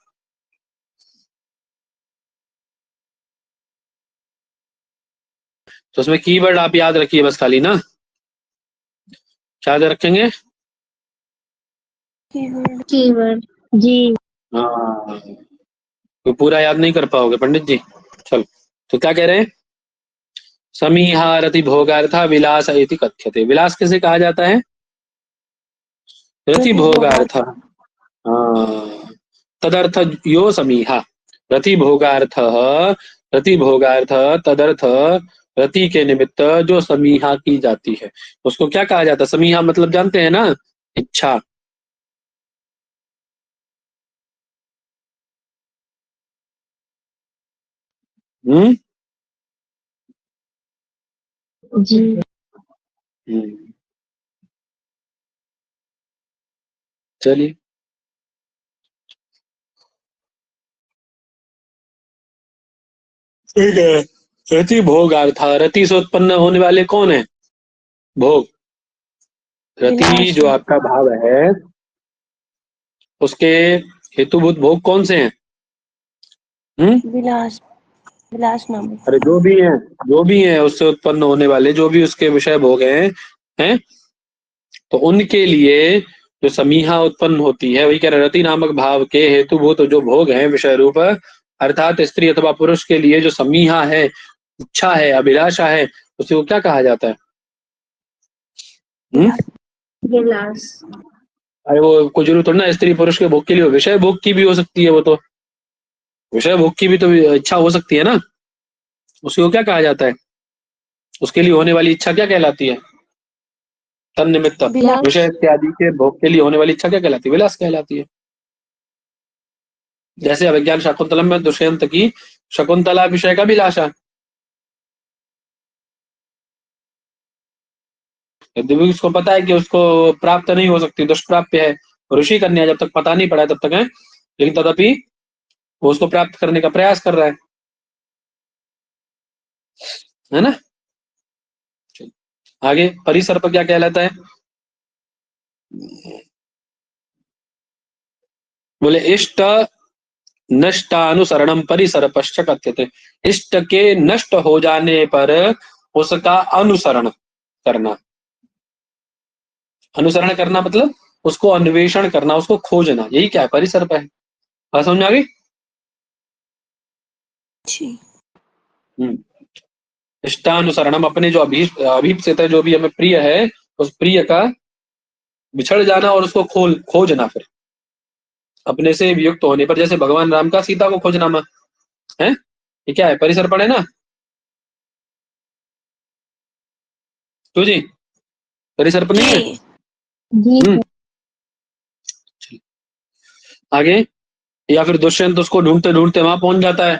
तो उसमें कीवर्ड आप याद रखिए बस खाली ना। क्या याद रखेंगे? कीवर्ड। जी। हाँ, तो पूरा याद नहीं कर पाओगे पंडित जी। चलो, तो क्या कह रहे हैं? समीहारति भोगार्था विलास इति कथ्यते। विलास किसे कहा जाता है? रति भोगार्थ। हाँ, तदर्थ यो समीहा। रति भोगार्थ, रति भोगार्थ तदर्थ, रति के निमित्त जो समीहा की जाती है, उसको क्या कहा जाता है? समीहा मतलब जानते हैं ना? इच्छा। हम्म। जी। हम्म। चलिए। ठीक है। रति भोगार्थ, रति से उत्पन्न होने वाले कौन है? भोग। रति जो आपका भाव है, उसके हेतुभूत भोग कौन से हैं? विलास। विलास नामक। अरे जो भी है उससे उत्पन्न होने वाले जो भी उसके विषय भोग हैं, तो उनके लिए जो समीहा उत्पन्न होती है, वही कह रहे, रति नामक भाव के हेतुभूत जो भोग है विषय रूप, अर्थात स्त्री अथवा पुरुष के लिए जो समीहा है, इच्छा है, अभिलाषा है, उसे वो क्या कहा जाता है? विलास। अरे वो कोई जरूर थोड़ा ना स्त्री पुरुष के भोग के लिए, विषय भोग की भी हो सकती है, वो तो विषय भोग की भी तो इच्छा हो सकती है ना, उसको क्या कहा जाता है? उसके लिए होने वाली इच्छा क्या कहलाती है? तन निमित्त विलास। विषय इत्यादि के भोग के लिए होने वाली इच्छा क्या कहलाती है? विलास कहलाती है। जैसे अभिज्ञान शाकुंतलम में दुष्यंत की शकुंतला विषय का अभिलाषा, यदि भी उसको पता है कि उसको प्राप्त नहीं हो सकती, दुष्प्राप्य है, ऋषि कन्या, जब तक पता नहीं पड़ा तब तक है, लेकिन तथापि वो उसको प्राप्त करने का प्रयास कर रहा है ना। आगे परिसर्प क्या कहलाता है? बोले इष्ट नष्टानुसरणम परिसर्पश्च कथ्यते। इष्ट के नष्ट हो जाने पर उसका अनुसरण करना। अनुसरण करना मतलब उसको अन्वेषण करना, उसको खोजना, यही क्या है? परिसर्प है। बात समझ आ गई? इष्टानुसरणम, अपने जो अभीप्सित है, जो भी हमें प्रिय है, उस प्रिय का बिछड़ जाना और उसको खोजना, फिर अपने से वियुक्त होने पर, जैसे भगवान राम का सीता को खोजना है, ये क्या है? परिसर्पण है ना। तो जी परिसर्प नहीं है? जी आगे, या फिर दुष्यंत उसको ढूंढते ढूंढते वहां पहुंच जाता है,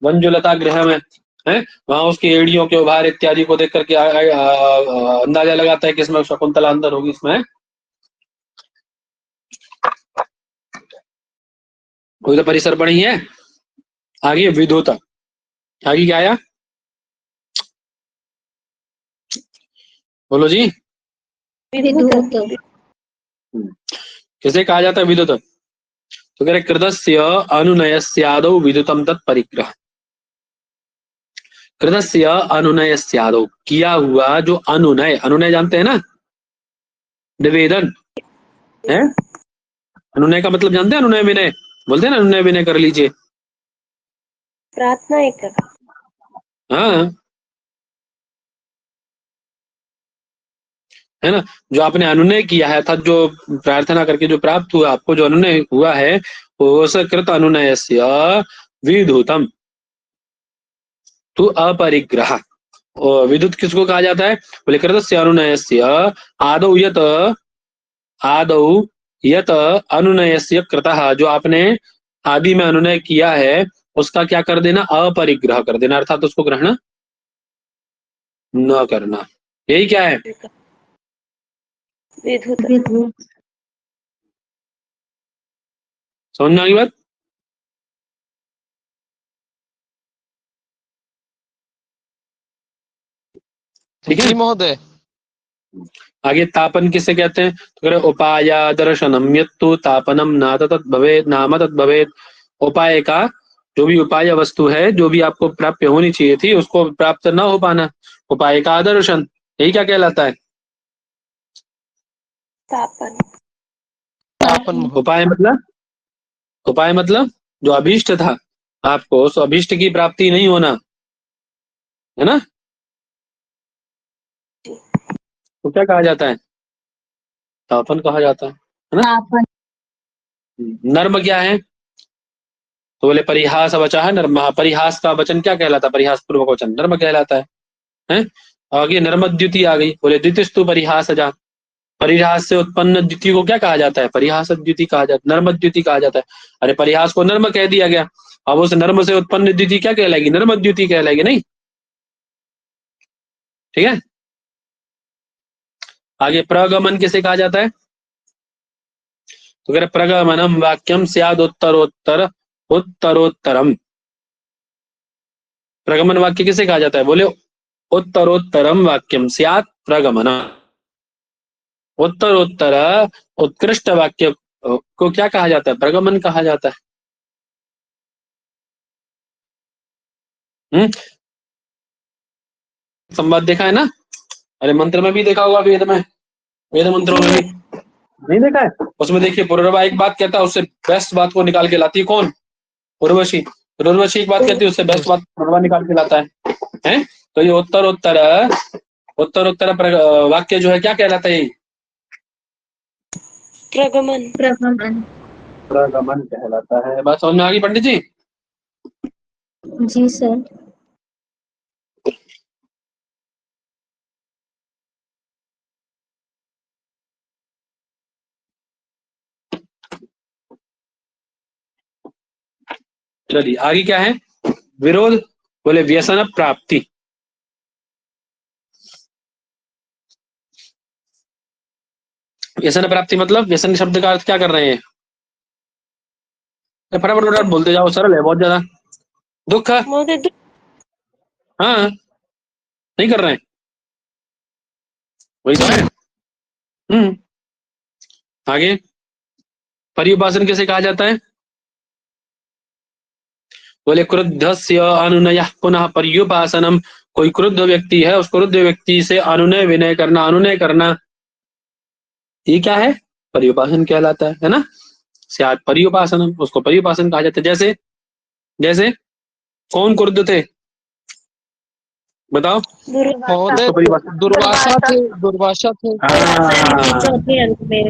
वंजुलता गृह में है, वहां उसकी एड़ियों के उभार इत्यादि को देख करके अंदाजा लगाता है कि इसमें शकुंतला अंदर होगी, इसमें कोई तो परिसर्पण ही है। आगे विधुत, आगे क्या आया? बोलो जी। विद्युत। किसे कहा जाता है विद्युत? तो कह रहे कृतस्य अनुनयस्यादौ विद्युतम तत्परिग्रह। कृतस्य अनुनयस्यादौ, किया हुआ जो अनुनय, अनुनय जानते हैं ना, निवेदन है। अनुनय का मतलब जानते हैं? अनुनय विनय बोलते हैं ना, अनुनय विनय कर लीजिए। प्रार्थना एक हाँ, है ना, जो आपने अनुनय किया है, अर्थात जो प्रार्थना करके जो प्राप्त हुआ, आपको जो अनुनय हुआ है, वो कृत अनुनयस्य विधुतम तु अपरिग्रह। और विद्युत किसको कहा जाता है? बोले कृतस्य अनुनयस्य आदौ यत, आदौ यत अनुनयस्य कृतः, जो आपने आदि में अनुनय किया है, उसका क्या कर देना? अपरिग्रह कर देना, अर्थात उसको ग्रहण न करना। यही क्या है? विधुत। विद्युत। समझ में आ गई बात? ठीक है। जी महोदय। आगे तापन किसे कहते हैं? तो कह रहे उपाय दर्शनम यत्तु तापनम नात तत् भवेत् नाम तत् भवेत्। उपाय का, जो भी उपाय वस्तु है, जो भी आपको प्राप्य होनी चाहिए थी, उसको प्राप्त न हो पाना, उपाय का दर्शन, यही क्या कहलाता है? तापन। तापन महोदय। उपाय मतलब जो अभीष्ट था आपको, उस अभीष्ट की प्राप्ति नहीं होना, है ना, तो क्या कहा जाता है? तापन कहा जाता है ना। तापन। नर्म क्या है? तो बोले परिहास वचा है नर्म। परिहास का वचन क्या कहलाता है? परिहास पूर्वक वचन नर्म कहलाता है? आगे नर्मद्युति आ गई। बोले द्वितिस्तु परिहास जा, परिहास से उत्पन्न द्युति को क्या कहा जाता है? परिहास द्युति कहा जाता है, नर्मद्युति कहा जाता है। अरे परिहास को नर्म कह दिया गया, अब उस नर्म से उत्पन्न द्युति क्या कहलाएगी? नर्मद्युति कहलाएगी, नहीं? ठीक है। आगे प्रगमन किसे कहा जाता है? तो कह रहे प्रगमनम वाक्यम स्याद उत्तरोत्तर उत्तरोत्तरम। प्रगमन वाक्य किसे कहा जाता है? बोले उत्तरोत्तरम वाक्यम स्यात् प्रगमन। उत्तरोत्तर उत्कृष्ट वाक्य को क्या कहा जाता है? प्रगमन कहा जाता है। संवाद देखा है ना? अरे मंत्र में भी देखा होगा, वेद में, वेद मंत्रों में भी नहीं देखा है? उसमें देखिए पुनर्वा एक बात कहता है, उससे बेस्ट बात को निकाल के लाती है कौन? उर्वशी। उर्वशी एक बात कहती है, उससे बेस्ट बात पुनर्वा निकाल के लाता है? तो ये उत्तर उत्तर वाक्य जो है क्या कहलाता है? प्रगमन। प्रगमन। प्रगमन कहलाता है। बात समझ में आ गई पंडित जी? जी सर। चलिए आगे क्या है? विरोध, बोले व्यसन प्राप्ति। व्यसन प्राप्ति मतलब व्यसन शब्द का अर्थ क्या कर रहे हैं? फटाफट बोलते जाओ, सरल है बहुत ज्यादा। दुख। महोदय हाँ, नहीं कर रहे हैं, वही तो है। आगे पर्युपासन कैसे कहा जाता है? बोले क्रुद्धस्य अनुनयः पुनः पर्युपासनम। कोई क्रुद्ध व्यक्ति है, उस क्रुद्ध व्यक्ति से अनुनय विनय करना, अनुनय करना, ये क्या है? पर्युपासन कहलाता है ना? स्यात् पर्युपासनम, उसको पर्युपासन कहा जाता है। जैसे जैसे कौन क्रुद्ध थे बताओ? महोदय परिभाषा। दुर्वासा थे, दुर्वासा थे। चौथे अंक में।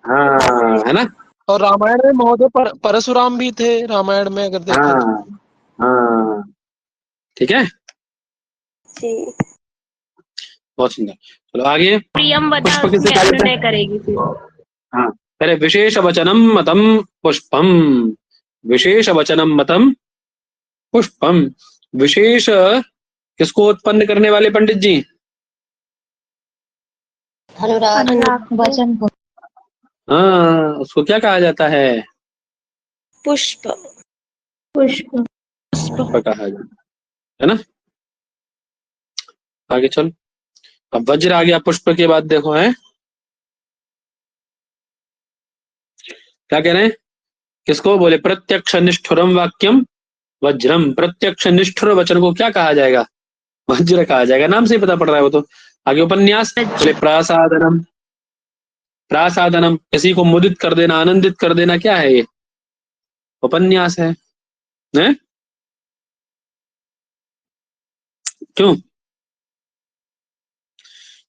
हाँ, है ना? और रामायण में महोदय परशुराम भी थे, रामायण में अगर देखें तो। हाँ हाँ, ठीक है, जी। बहुत सुंदर। चलो आगे। प्रियम पुष्प किसे कहा जाता है? करेगी फिर। हाँ, पहले विशेष वचनम मतम पुष्पम। विशेष वचनम मतम पुष्पम। विशेष किसको उत्पन्न करने वाले पंडित जी? अनुराग वचन को। हाँ, उसको क्या कहा जाता है? पुष्प। पुष्प। पुष्प कहा जाता है ना? आगे चल। अब वज्र आ गया पुष्प के बाद, देखो है क्या कह रहे हैं? किसको? बोले प्रत्यक्ष निष्ठुरम वाक्यम वज्रम। प्रत्यक्ष निष्ठुर वचन को क्या कहा जाएगा? वज्र कहा जाएगा। नाम से ही पता पड़ रहा है वो तो। आगे उपन्यास, बोले प्रासादनम। प्रासादनम किसी को मुदित कर देना, आनंदित कर देना, क्या है ये? उपन्यास है, हैं? क्यों?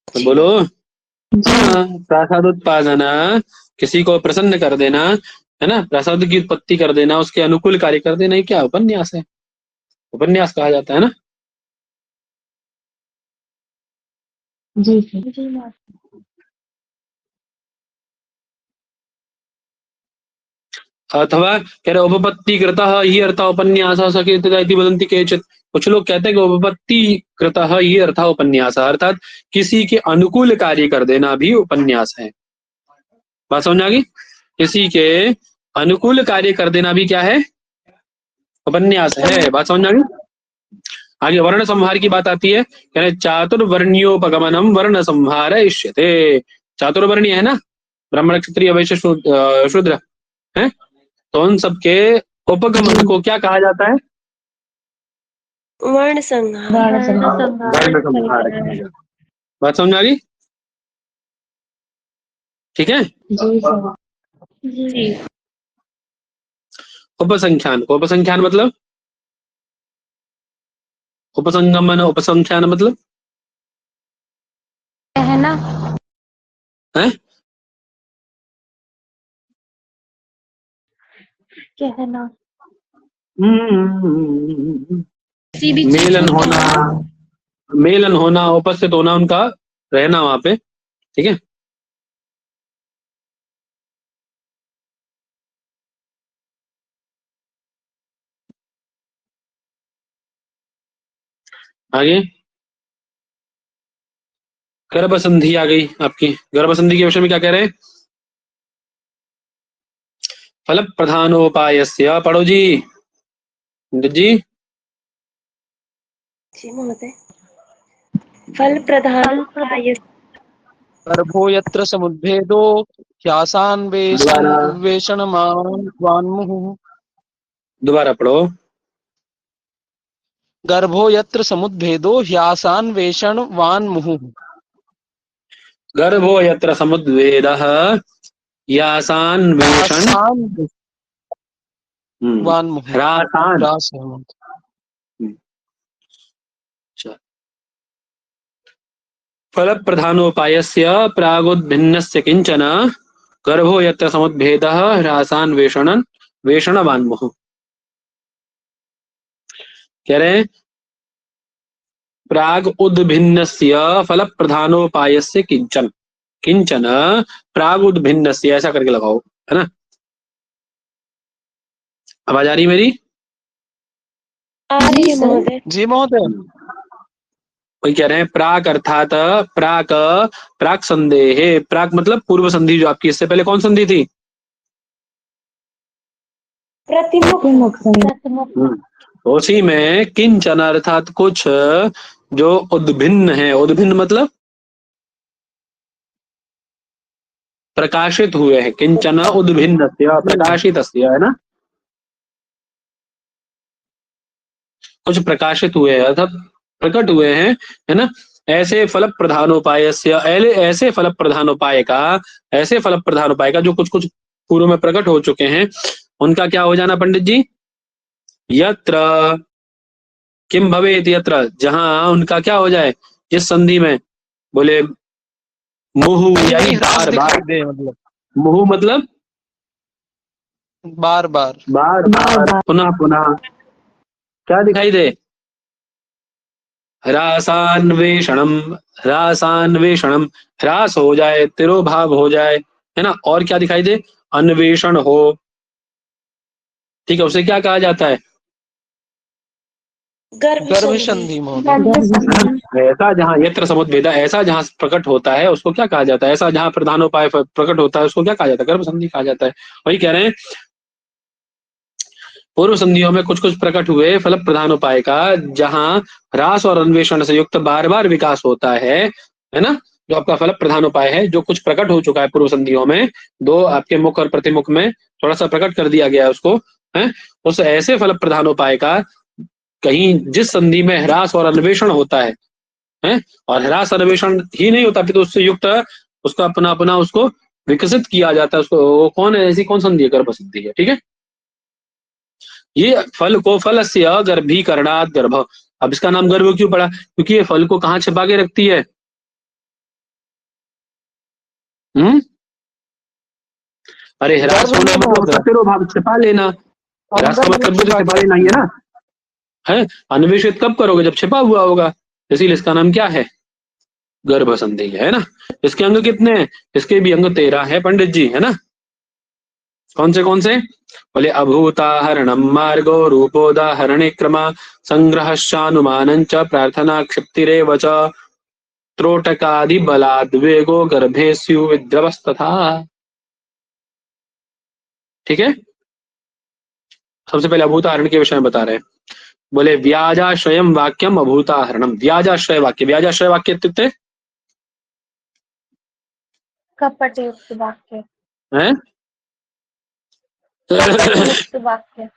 तो बोलो। हाँ, प्रासाद उत्पादन, किसी को प्रसन्न कर देना, है ना? प्रसाद की उत्पत्ति कर देना, उसके अनुकूल कार्य कर देना, ये क्या उपन्यास है? उपन्यास कहा जाता है ना? जी। अथवा कह रहे उपपत्ति कृतः ही अर्थ उपन्यास सकीर्तिता इति वदन्ति केचित्। कुछ लोग कहते हैं कि उपपत्ति कृतः ही अर्थ उपन्यास, अर्थात किसी के अनुकूल कार्य कर देना भी उपन्यास है। बात समझ आ गई? किसी के अनुकूल कार्य कर देना भी क्या है? उपन्यास है। बात समझ आ गई? आगे वर्ण संहार की बात आती है। कह रहे चातुर्वर्ण्योपगमनम वर्ण संहार इष्यते। चातुर्वर्णीय है ना, ब्राह्मण क्षत्रिय वैश्य शूद्र है, तो उन सबके उपगमन को क्या कहा जाता है? वर्ण संहार। वर्ण संहार। बात समझ आ गई? ठीक है। जी सर। जी। उपसंख्यान, उपसंख्यान मतलब उपसंगमन, उपसंख्यान मतलब है ना? है कहना। मेलन होना, मेलन होना, उपस्थित होना, उनका रहना वहां पे, ठीक है। आगे गर्भ संधि आ गई आपकी। गर्भ संधि के विषय में क्या कह रहे हैं? फल प्रधानोपायस्य, पढ़ो जी जी। जी महोदय। फल प्रधान गर्भो यत्र समुद्भेदो ह्यासान्वेषणमान्मुहुः। दोबारा पढ़ो। गर्भो यत्र समुद्भेदो ह्यासान्वेषण वान मुहुः। गर्भो यत्र समुद्वेदः यासान्वेषण वान मुहुः। ह्रासान। रास फल प्रधानोपायस्य प्रागुद्भिन्नस्य किंचन गर्भो यत्र समुद्भेदः ह्रासान्वेषण वेषणवान्मुः। कह रहे हैं प्राग उद्भिन्नस्य फल प्रधानोपायस्य किंचन, किंचन प्राग उद्भिन्नस्य ऐसा करके लगाओ, है ना। आवाज आ रही मेरी? आ रही है महोदय। जी महोदय। वही कह रहे हैं प्राक अर्थात प्राक, प्राक संदेह, प्राक मतलब पूर्व संधि जो आपकी, इससे पहले कौन संधि थी? प्रतिमुख। उसी में किंचन अर्थात कुछ जो उद्भिन्न है, उद्भिन्न मतलब प्रकाशित हुए हैं, किंचन उद्भिन्न प्रकाशित, है ना, कुछ प्रकाशित हुए हैं अर्थात प्रकट हुए हैं, है ना। ऐसे फल प्रधानोपाय से, ऐसे फल प्रधानोपाय का, ऐसे फल प्रधानोपाय का जो कुछ कुछ पूर्व में प्रकट हो चुके हैं, उनका क्या हो जाना पंडित जी? यत्र किम भवेत, यत्र जहां उनका क्या हो जाए, जिस संधि में, बोले मुहु, यही बार बार, मतलब मुहु मतलब बार बार, बार बार, पुनः पुनः, क्या दिखाई दे? ह्रासान्वेषणम, ह्रासान्वेषणम, ह्रास हो जाए, तिरोभाव हो जाए, है ना। और क्या दिखाई दे? अन्वेषण हो, ठीक है, उसे क्या कहा जाता है? गर्भ संधि महोदय। ऐसा जहां यत्र समुद्भेदा, ऐसा जहां प्रकट होता है उसको क्या कहा जाता है? ऐसा जहां प्रधानोपाय प्रकट होता है उसको क्या कहा जाता है? गर्भ संधि कहा जाता है। वही कह रहे हैं पूर्व संधियों में कुछ कुछ प्रकट हुए फल प्रधानोपाय का, जहां ह्रास और अन्वेषण से युक्त बार बार विकास होता है ना। जो आपका फल प्रधानोपाय है, जो कुछ प्रकट हो चुका है पूर्व संधियों में, दो आपके मुख और प्रतिमुख में थोड़ा सा प्रकट कर दिया गया है उसको, है उस ऐसे फल प्रधानोपाय का कहीं जिस संधि में ह्रास और अन्वेषण होता है, और ह्रास अन्वेषण ही नहीं होता, फिर तो उससे युक्त उसका अपना अपना उसको विकसित किया जाता है उसको, वो कौन है, ऐसी कौन संधि है? गर्भ संधि है, ठीक है। ये फल को फल से गर्भीकरणात् गर्भ, अब इसका नाम गर्भ क्यों पड़ा? क्योंकि ये फल को कहाँ छिपा के रखती है? अरे ह्रास होना मतलब उसका तिरोभाव, छिपा लेना, ह्रास का मतलब भी तो छिपा लेना ही है ना, है। अन्वेषित कब करोगे? जब छिपा हुआ होगा, इसीलिए इसका नाम क्या है? गर्भ संधि है ना। इसके अंग कितने हैं? इसके भी अंग 13 है पंडित जी, है ना। कौन से कौन से? बोले अभूताहरणम मार्गो रूपोदाहरणे क्रम संग्रहश्चानुमानञ्च प्रार्थना क्षिप्तिरेव च त्रोटकादि बलाद्वेगो गर्भे स्यु विद्रवस्तथा। ठीक है, सबसे पहले अभूताहरण के विषय में बता रहे हैं। बोले व्याजाश्रयम वाक्यम अभूताहरणम, व्याजाश्रय वाक्य, व्याजाश्रय वाक्य इत्युक्ते कपटयुक्त वाक्य है। वाक्य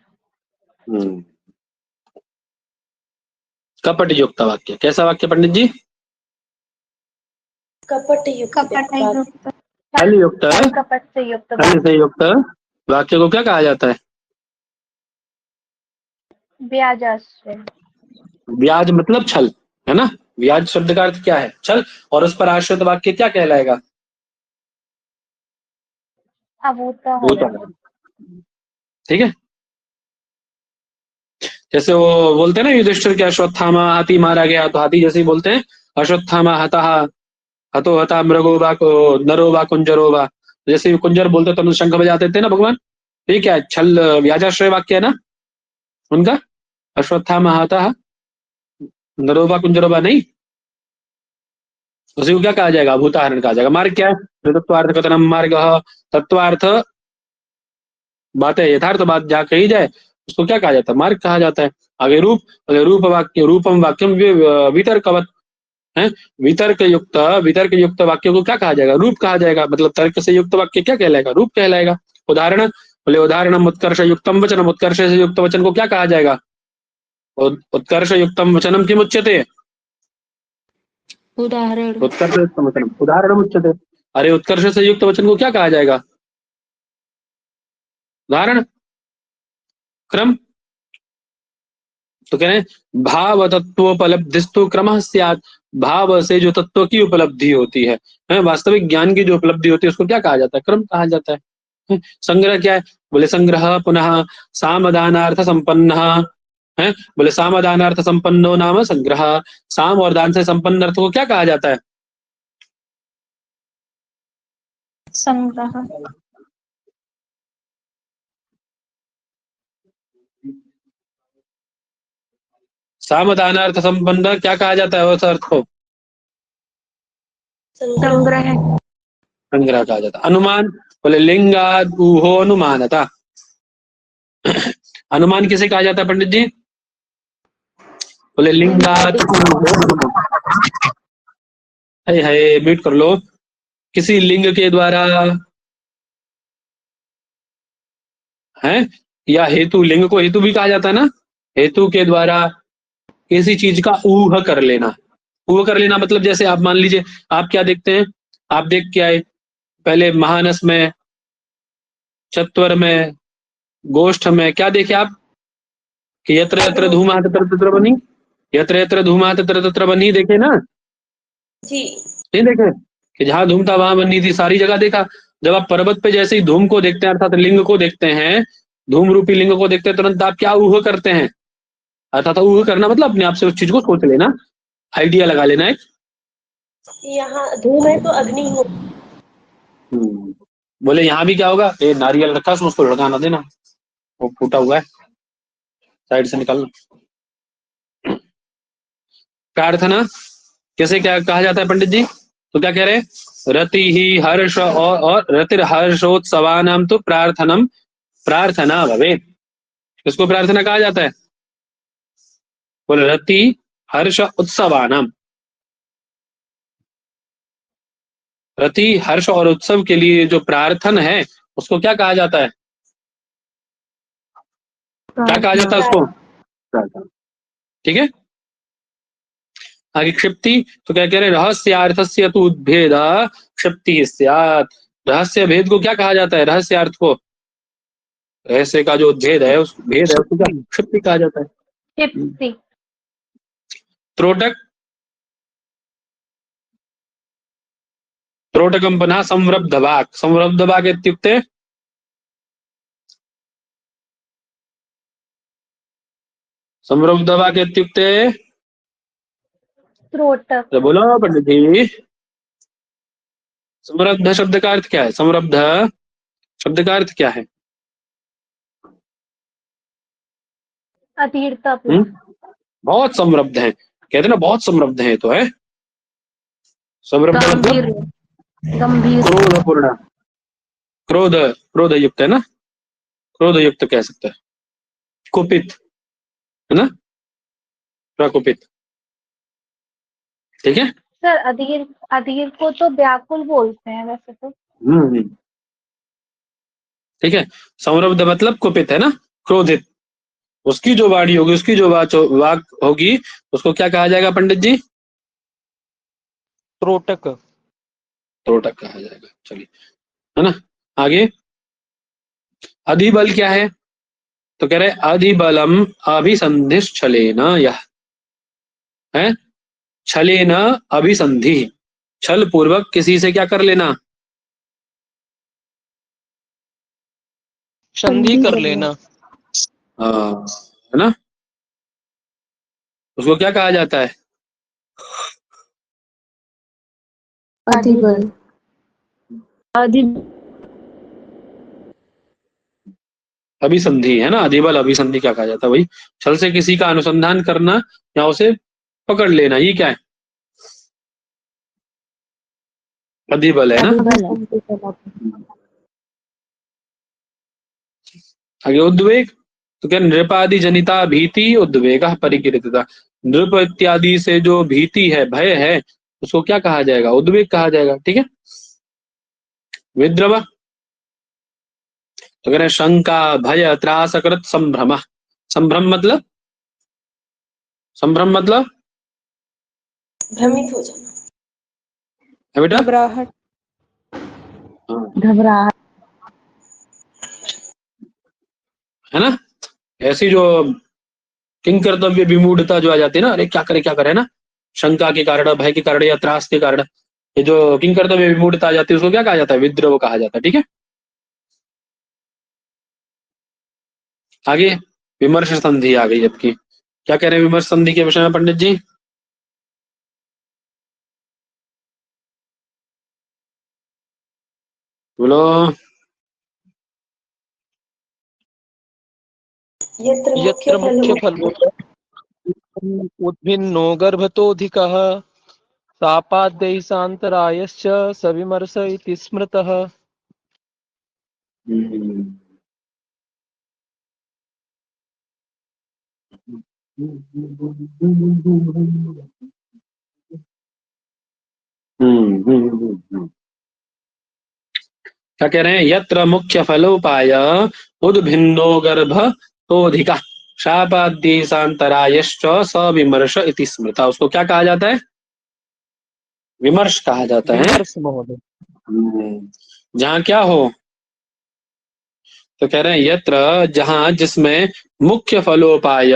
कपट युक्त वाक्य, कैसा वाक्य पंडित जी? कपट युक्त, छल युक्त, कपट से युक्त छल से युक्त वाक्य को क्या कहा जाता है? व्याजाश्रय। व्याज मतलब छल, है ना। व्याज शब्द का अर्थ क्या है? छल, और उस पर आश्रित वाक्य क्या कहलाएगा? अभूताहरण। ठीक है, जैसे वो बोलते हैं ना युधिष्ठिर के अश्वत्थामा हाथी मारा गया, तो हाथी जैसे ही बोलते हैं अश्वत्थामा हतः हतो हता मृगो वा नरो वा कुंजरो वा, जैसे कुंजर बोलते तो शंख बजाते थे ना भगवान। ठीक है, छल व्याजाश्रय वाक्य है ना उनका, अश्वत्थामा हतः नरो वा कुंजरो वा, नहीं, उसी को क्या कहा जाएगा? अभूताहरण कहा जाएगा। मार्ग क्या है? तत्वार्थ कथनम मार्ग, तत्वार्थ बात है, यथार्थ बात जहाँ कही जाए उसको क्या कहा जाता है? मार्ग कहा जाता है। आगे रूप, रूप वाक्य, रूपम वाक्यम वितर्कवत है, वितर्क युक्त वाक्य को क्या कहा जाएगा? रूप कहा जाएगा। मतलब तर्क से युक्त वाक्य क्या कहलाएगा? रूप कहलाएगा। उदाहरण, बोले उदाहरण उत्कर्ष युक्तम वचन, उत्कर्ष से युक्त वचन को क्या कहा जाएगा? उत्कर्ष युक्तम वचनम किम उच्यते? उदाहरण। उत्कर्ष युक्तम वचनम उदाहरणम उच्यते। अरे उत्कर्ष से युक्त वचन को क्या कहा जाएगा? उदाहरण, क्रम। तो कह रहे हैं भाव तत्वोपलब्धिस्तु क्रमः स्यात्। भाव से जो तत्व की उपलब्धि होती है, वास्तविक ज्ञान की जो उपलब्धि होती है उसको क्या कहा जाता है? क्रम कहा जाता है। संग्रह क्या है? बोले संग्रह पुनः सामदानार्थ संपन्न है। बोले सामदानार्थ संपन्नो नाम संग्रह। साम और दान से संपन्न अर्थ को क्या कहा जाता है? संग्रह। सामदानार्थ संपन्न क्या कहा जाता है उस अर्थ को? संग्रह। संग्रह कहा जाता है। अनुमान, बोले लिंगाद ऊहो अनुमानता। अनुमान किसे कहा जाता है पंडित जी? बोले लिंगाद ऊहो अनुमानता। हाय हाय, म्यूट कर लो। किसी लिंग के द्वारा है, या हेतु, लिंग को हेतु भी कहा जाता है ना, हेतु के द्वारा किसी चीज का ऊह कर लेना। ऊह कर लेना मतलब जैसे आप मान लीजिए, आप क्या देखते हैं? आप देख के आए पहले महानस में, चत्वर में, गोष्ठ में, क्या देखे आप? कि यत्र यत्र धूमः तत्र तत्र वह्नि, यत्र यत्र धूमः तत्र तत्र वह्नि, देखे ना? जी। नहीं देखे? कि जहां धूम था वहां वह्नि थी, सारी जगह देखा। जब आप पर्वत पे जैसे ही धूम को देखते हैं, अर्थात लिंग को देखते हैं, धूम रूपी लिंग को देखते हैं, तुरंत आप क्या ऊह करते हैं? अर्थात ऊह करना मतलब अपने आप से उस चीज को सोच लेना, आइडिया लगा लेना एक। यहाँ धूम है तो अग्नि हो। बोले यहाँ भी क्या होगा? ये नारियल रखा है, उसको लड़काना देना, वो फूटा हुआ है, साइड से निकालना। प्रार्थना कैसे क्या कहा जाता है पंडित जी? तो क्या कह रहे हैं? रति ही हर्ष और रतिर हर्षोत्सवानाम तो प्रार्थनम प्रार्थना भवेत्। इसको प्रार्थना कहा जाता है। बोले रति हर्ष उत्सवानाम, रति हर्ष और उत्सव के लिए जो प्रार्थना है उसको क्या कहा जाता है? क्या कहा जाता है उसको? प्रार्थना। ठीक है, आगे क्षिप्ति। तो क्या कह रहे हैं? रहस्यार्थस्य तु उद्भेद क्षिप्ति स्यात्। रहस्य भेद को क्या कहा जाता है? रहस्यार्थ को, रहस्य का जो भेद है, उस भेद है उसको क्या? क्षिप्ति कहा जाता है। क्षिप्ति। त्रोटक, त्रोटकम पुनः संवृद्ध वाक्। संवृद्ध वाक् इत्युक्ते संवृद्ध वाक् इत्युक्ते त्रोटक। तो बोलो पंडित जी, समृद्ध शब्द का अर्थ क्या है? समृद्ध शब्द का अर्थ क्या है? अधीरता। बहुत समृद्ध है, कहते हैं ना, बहुत समृद्ध है। तो है समृद्ध मतलब गंभीर। क्रोधपूर्ण, क्रोध, क्रोध युक्त है ना, क्रोध युक्त कह सकते हैं। कुपित है ना, प्रकुपित। ठीक है सर अधीर, अधीर को तो व्याकुल बोलते हैं वैसे तो। ठीक है, समृद्ध मतलब कुपित है ना, क्रोधित। उसकी जो वाणी होगी, उसकी जो वाक होगी, उसको क्या कहा जाएगा पंडित जी? त्रोटक। त्रोटक कहा जाएगा। चलिए, है ना। आगे अधिबल क्या है? तो कह रहे अधिबलम अभिसंधिश्छलेन यह है, छलेन अभिसंधि, छल पूर्वक किसी से क्या कर लेना? संधि कर लेना। है ना, उसको क्या कहा जाता है? अधिबल। अभिसंधि है ना, अधिबल अभिसंधि क्या कहा जाता है? वही छल से किसी का अनुसंधान करना या उसे पकड़ लेना, ये क्या है? अधिबल है ना। आगे उद्वेग। तो क्या नृपादि जनिता भीति उद्वेग परिकीर्तिता। नृप इत्यादि से जो भीति है, भय है, उसको क्या कहा जाएगा? उद्वेग कहा जाएगा। ठीक है, विद्रव। तो कह रहे शंका भय त्रासकृत संभ्रम। संभ्रम मतलब संभ्रम मतलब भ्रमित हो जाना, है बेटा? घबराहट, हाँ, घबराहट, है ना? ऐसी जो किंग कर्तव्य विमूढ़ता जो आ जाती है ना, अरे क्या करे ना, शंका के कारण, भय के कारण या त्रास के कारण, ये जो किंग कर्तव्य विमूढ़ता आ जाती है उसको क्या कहा जाता है? विद्रोह कहा जाता है। ठीक है, आगे विमर्श संधि आ गई आपकी। क्या कह रहे हैं विमर्श संधि के विषय में पंडित जी? बोलो। यत्र मुख्य फल उद्भिन्नो गर्भतोऽधिकः सापाद्यैसान्तरायश्च सविमर्श इति स्मृतः। क्या कह रहे हैं? यत्र मुख्य फलोपाय उद्भिन्नो गर्भ तोधिका शापाद्यैसान्तरायश्च सविमर्श इति स्मृता। उसको क्या कहा जाता है? विमर्श कहा जाता है। विमर्श महोदय। जहाँ क्या हो, तो कह रहे हैं यत्र, जहाँ जिसमें मुख्य फलोपाय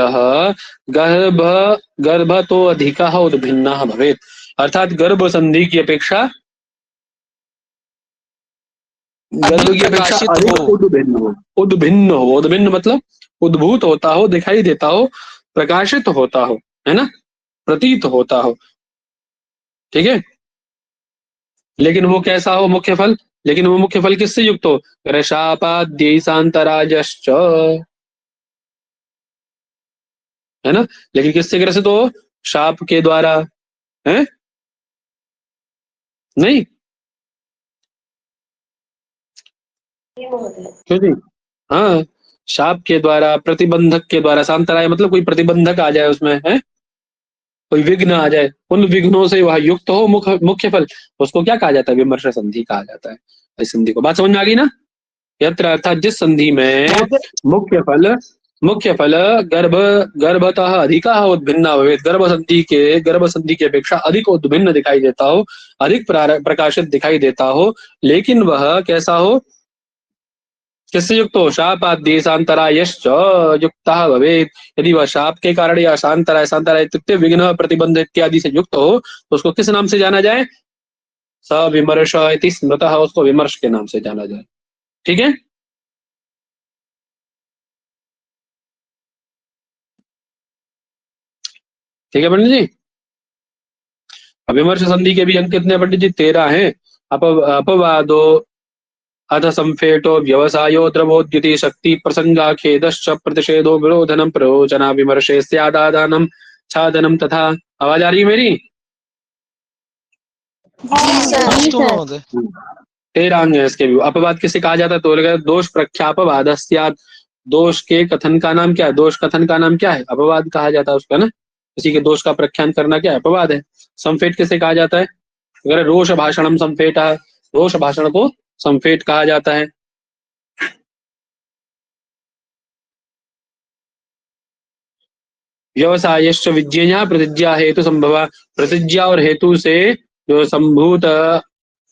गर्भ तो अधिका उद्भिन्ना भवेत, अर्थात गर्भ संधि की अपेक्षा, गर्भ की अपेक्षा अधिक उद्भिन्न हो। उद्भिन्न हो, उद्भिन्न मतलब उद्भूत होता हो, दिखाई देता हो, प्रकाशित होता हो, है ना, प्रतीत होता हो। ठीक है, लेकिन वो कैसा हो मुख्य फल? लेकिन वो मुख्य फल किससे युक्त हो? शापाद्यैसान्तरायश्च, है ना, लेकिन किससे ग्रसित हो? शाप के द्वारा, है नहीं? क्यों जी? हाँ, शाप के द्वारा, प्रतिबंधक के द्वारा। शांतराय मतलब कोई प्रतिबंधक आ जाए उसमें, है कोई विघ्न आ जाए, उन विघ्नों से वह युक्त हो मुख्य फल, उसको क्या कहा जाता है? विमर्श संधि कहा जाता है। इस संधि को बात समझ में आ गई ना? यत्र अर्थात जिस संधि में मुख्य फल गर्भतः अधिका उद्भिन्ना भवेत, गर्भ संधि की अपेक्षा अधिक उद्भिन्न दिखाई देता हो, अधिक प्रकाशित दिखाई देता हो, लेकिन वह कैसा हो? किससे युक्त हो? शापाद्यैसान्तरायश्च युक्तः भवेत्। यदि वह शाप के कारण या शांतराय इत्युक्ते विघ्न, प्रतिबंध इत्यादि से युक्त हो, तो उसको किस नाम से जाना जाए? सविमर्श इति स्मृतः, उसको विमर्श के नाम से जाना जाए। ठीक है, ठीक है पंडित जी। विमर्श संधि के भी अंक कितने पंडित जी? 13 हैं। अपवादो अथ संफेटो व्यवसायो द्रवोद्युति शक्ति प्रसंगा खेदश्च प्रतिषेधो विरोधनम प्रयोजना विमर्शे स्यादादानम छादनम तथा। आवाज आ रही है मेरी? अस्तु महोदय। 13 अंग है इसके भी। अपवाद किसे कहा जाता है? तो दोष प्रख्यापवाद स्यात्। दोष के कथन का नाम क्या है? दोष कथन का नाम क्या है? अपवाद कहा जाता है उसका ना। किसी के दोष का प्रख्यान करना क्या है? अपवाद है। संफेट किसे कहा जाता है? अगर रोष भाषणम संफेट, रोष भाषण को संफेट कहा जाता है। व्यवसायश्च विज्ञेया प्रतिज्ञा हेतु संभवा। प्रतिज्ञा और हेतु से जो संभूत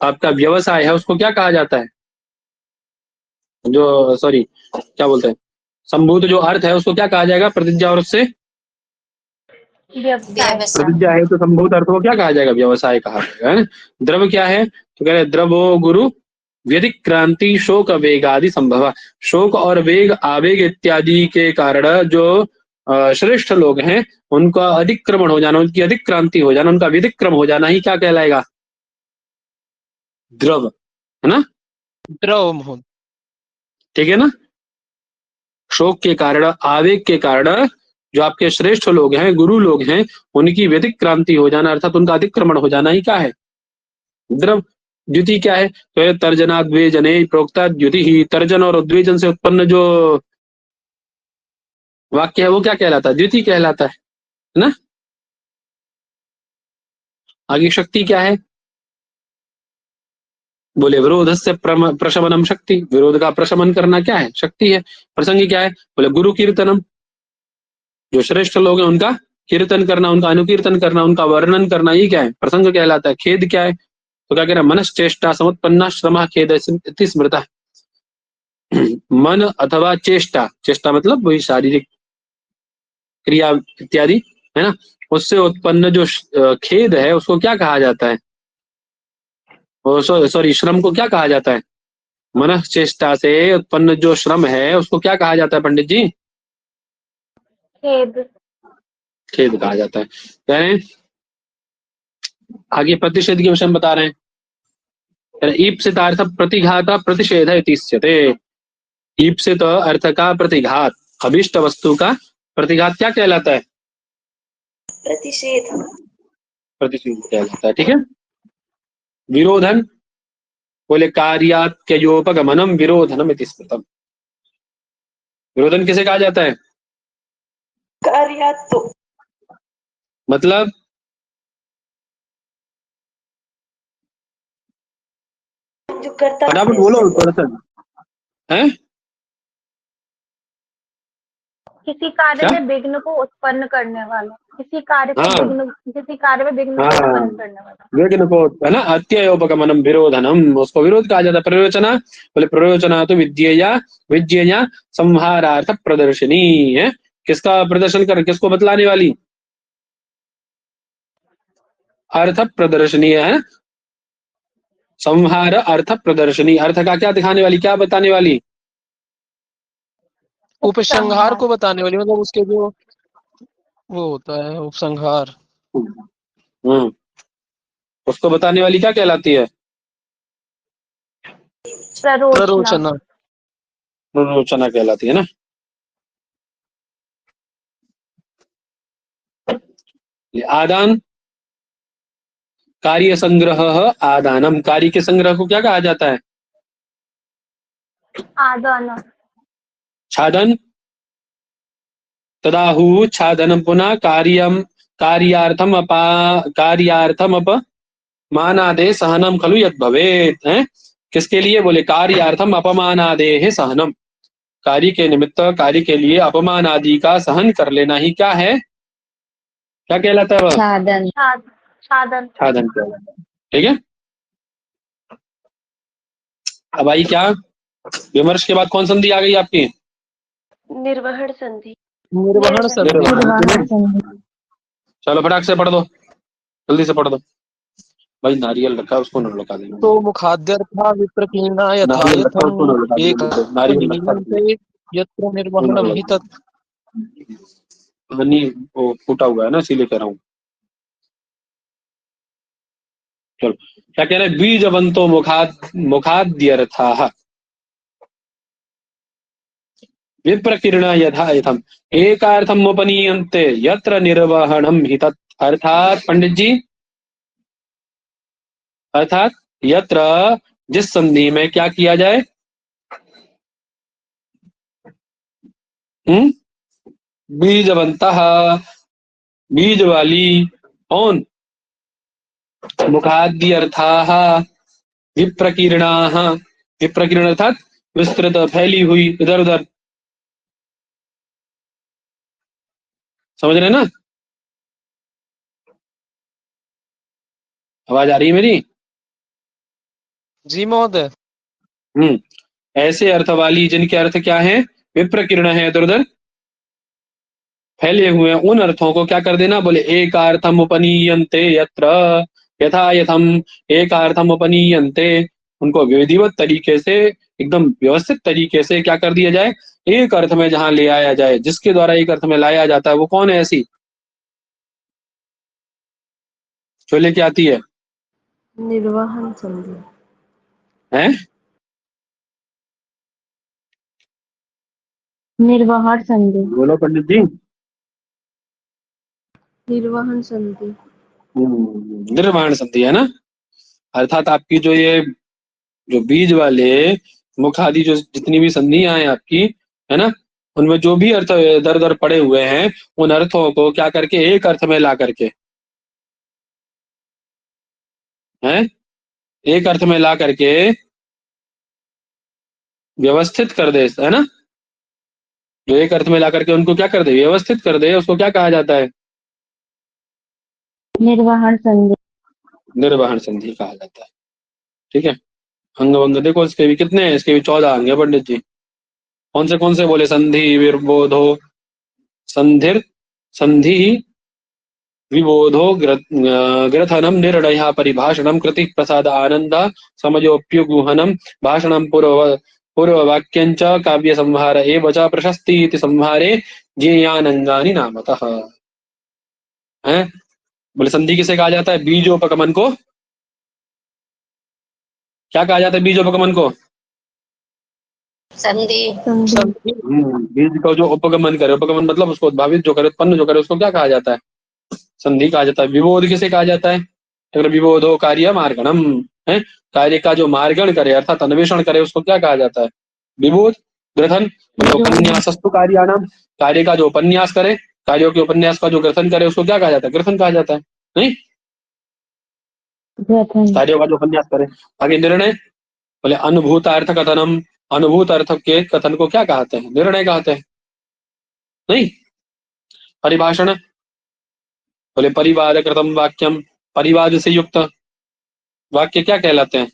आपका व्यवसाय है उसको क्या कहा जाता है? जो सॉरी क्या बोलते हैं, संभूत जो अर्थ है उसको क्या कहा जाएगा? प्रतिज्ञा और उससे प्रतिज्ञा हेतु संभूत अर्थ को क्या कहा जाएगा? व्यवसाय कहा जाएगा, है ना। द्रव क्या है? तो कह रहे द्रवो गुरु व्यतिक्रांति शोक वेग आदि संभव। शोक और वेग, आवेग इत्यादि के कारण जो श्रेष्ठ लोग हैं उनका अधिक्रमण हो जाना, उनकी अधिक क्रांति हो जाना, उनका व्यतिक्रम हो जाना ही क्या कहलाएगा? द्रव, है ना। द्रव महोदय। ठीक है ना। शोक के कारण, आवेग के कारण जो आपके श्रेष्ठ लोग हैं, गुरु लोग हैं, उनकी व्यतिक्रांति हो जाना अर्थात उनका अतिक्रमण हो जाना ही क्या है? द्रव। द्युति क्या है? तो तर्जनाद्वेजने प्रोक्ता द्युति ही। तर्जन और उद्वेजन से उत्पन्न जो वाक्य है वो क्या कहलाता है? द्युति कहलाता है ना। आगे शक्ति क्या है? बोले विरोध से प्रशमनम शक्ति। विरोध का प्रशमन करना क्या है? शक्ति है। प्रसंग क्या है? बोले गुरु कीर्तनम। जो श्रेष्ठ लोग हैं उनका कीर्तन करना, उनका अनुकीर्तन करना, उनका वर्णन करना, ये क्या है? प्रसंग कहलाता है। खेद क्या है? तो क्या कह रहा है? मनश्चेष्टा समुत्पन्ना श्रम खेद इति स्मृता। मन अथवा चेष्टा, चेष्टा मतलब वही शारीरिक क्रिया इत्यादि, है ना, उससे उत्पन्न जो खेद है उसको क्या कहा जाता है? सॉरी, श्रम को क्या कहा जाता है? मन चेष्टा से उत्पन्न जो श्रम है उसको क्या कहा जाता है पंडित जी? खेद। खेद कहा जाता है। कह रहे हैं आगे प्रतिषेध के विषय में बता रहे हैं। ईप्सितार्थ प्रतिघात प्रतिषेध इत्युच्यते। ईप्सित अर्थ का प्रतिघात, अभिष्ट वस्तु का प्रतिघात क्या कहलाता है? प्रतिषेध। प्रतिषेध कहलाता है। ठीक है। विरोधन बोले कार्यात्ययोपगमनम विरोधनम इति स्मृतम। विरोधन किसे कहा जाता है? कार्यात् तो मतलब जो करता फटाफट बोलो थोड़ा सा। है किसी कार्य क्या? में विघ्न को उत्पन्न करने वाला, किसी कार्य को हाँ विघ्न, किसी कार्य में विघ्न को हाँ, उत्पन्न करने वाला। विघ्न को, है ना, अत्ययोपगमनम विरोधनम, उसको विरोध कहा जाता है। प्ररोचना बोले प्ररोचना तो विद्यया विद्यया संहारार्थ प्रदर्शनी है। किसका प्रदर्शन कर, किसको बतलाने वाली? अर्थ प्रदर्शनी है। संहार अर्थ प्रदर्शनी, अर्थ का क्या दिखाने वाली, क्या बताने वाली? उपसंहार को बताने वाली, मतलब उसके जो वो होता है उपसंहार। उसको बताने वाली क्या कहलाती है? प्ररोचना। प्ररोचना। प्ररोचना कहलाती है ना। आदान कार्य संग्रह, आदानम, कार्य के संग्रह को क्या कहा जाता है? आदान। छादन, तदाहु छादन पुनः कार्यम कार्यार्थम अपमानादे सहनम खलु यद भवेत् है। किसके लिए? बोले कार्यार्थम अपमानादे सहनम, कार्य के निमित्त, कार्य के लिए अपमान आदि का सहन कर लेना ही क्या है? क्या कहलाता है वह? साधन। साधन। साधन कहलाता है। ठीक है। अब आई क्या विमर्श के बाद कौन संधि आ गई आपकी? निर्वहन संधि। निर्वहन संधि। चलो फटाक से पढ़ दो, जल्दी से पढ़ दो भाई। नारियल रखा है उसको न लगा देना। तो मुखाद्यर्था विप्रकीर्णा यथा नारियल रखा है यथम उसको न लगा एक देना। नारियल रखा नीयन्ते यत्र निर्वहनम हि तत्। पानी वो फूटा हुआ है ना, इसीलिए कह रहा हूँ। चलो क्या कह रहे हैं? बीजवंतो मुखाद्यर्थाः विप्रकीर्ण यथा यथम एकार्थम उपनीयन्ते यत्र निर्वहणम हि तत्। अर्थात पंडित जी, अर्थात यत्र, जिस संधि में क्या किया जाए? बीजवंतः, बीज वाली, कौन? मुखाद्यर्थाः विप्रकीर्णाः, विप्रकीर्ण अर्थात विस्तृत, फैली हुई, इधर उधर। समझ रहे ना? आवाज आ रही है मेरी? जी महोदय। ऐसे अर्थ वाली जिनके अर्थ क्या है? विप्रकीर्ण है, इधर उधर फैले हुए, उन अर्थों को क्या कर देना? बोले एकार्थम उपनीयन्ते यत्र, यथा यथम एकार्थम उपनीयन्ते, उनको विधिवत तरीके से, एकदम व्यवस्थित तरीके से क्या कर दिया जाए? एक अर्थ में जहां ले आया जाए, जिसके द्वारा एक अर्थ में लाया जाता है, वो कौन है ऐसी जो लेके आती है? निर्वहन संधि। है निर्वहन संधि। बोलो पंडित जी। निर्वहन संधि। निर्वाण संधि है ना। अर्थात आपकी जो ये जो बीज वाले मुख आदि जो जितनी भी संधियां हैं आपकी, है ना, उनमें जो भी अर्थ इधर उधर पड़े हुए हैं, उन अर्थों को क्या करके एक अर्थ में ला करके, हैं, एक अर्थ में ला करके व्यवस्थित कर दे, है ना। जो एक अर्थ में ला करके उनको क्या कर दे? व्यवस्थित कर दे, उसको क्या कहा जाता है? निर्वहन संधि। निर्वहन संधि कहा जाता है। ठीक है, अंग वंग देखो इसके भी कितने हैं, इसके भी 14 अंग है पंडित जी। कौन से बोले? संधि, विबोधो, संधिर, संधि, विबोधो, ग्रथनम, निर्णय, परिभाषणम, कृति, प्रसाद, आनंद, समयोप्युगुहनम, भाषणम, पूर्ववाक्यंच, काव्य संहार एव च प्रशस्ति इति संहारे ज्ञेयानंगानि नामतः। हैं? बोले संधि किसे कहा जाता है? बीजोपगमन को क्या कहा जाता है? बीजोपगमन को संधि। संधि। बीज का जो उपगमन करे, उपगमन मतलब उसको उद्भावित जो करे, उत्पन्न जो करे, उसको क्या कहा जाता है? संधि कहा जाता है। विबोध किसे कहा जाता है? अगर विबोधो कार्य मार्गणम है, कार्य का जो मार्गण करे अर्थात अन्वेषण करे उसको क्या कहा जाता है? विबोध। ग्रथन उपन्यासस्तु कार्याणाम, कार्य का जो उपन्यास करे, कार्यों के उपन्यास का जो ग्रथन करे उसको क्या कहा जाता है? ग्रथन कहा जाता है। नहीं, ग्रथन। कार्यों का जो उपन्यास करे। आगे निर्णय, बोले अनुभूतार्थ कथनम, अनुभूत अर्थ के कथन को क्या कहते हैं? निर्णय कहते हैं। नहीं, परिभाषण, बोले परिवाद कृतम वाक्यम, परिवाद से युक्त वाक्य क्या कहलाते हैं?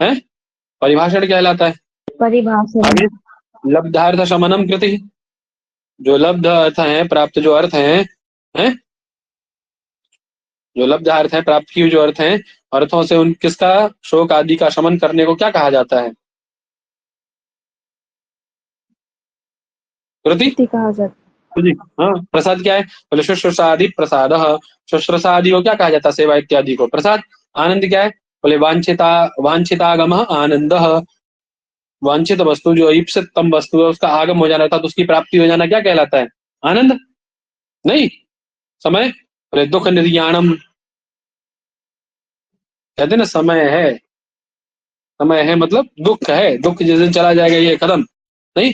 हैं? परिभाषण कहलाता है। परिभाषण। आगे लब्धार्थ शमनम कृति, जो लब्ध अर्थ है, प्राप्त जो अर्थ हैं, जो लब्ध अर्थ है, प्राप्त की जो अर्थ हैं, अर्थों से उन किसका शोक आदि का शमन करने को क्या कहा जाता है? कृति कहा जाता जी। हाँ, प्रसाद क्या है? बोले शुश्रूषादि प्रसाद, शुश्रूषादि को क्या कहा जाता है? सेवा इत्यादि को प्रसाद। आनंद क्या है? बोले वांछितागम आनंद, वांछित वस्तु जो ईप्सितम वस्तु है उसका आगम हो जाना था तो उसकी प्राप्ति हो जाना क्या कहलाता है? आनंद। नहीं, समय, बोले दुख निर्याणम, कहते ना समय है, समय है मतलब दुख है, दुख जिस दिन चला जाएगा ये खत्म। नहीं,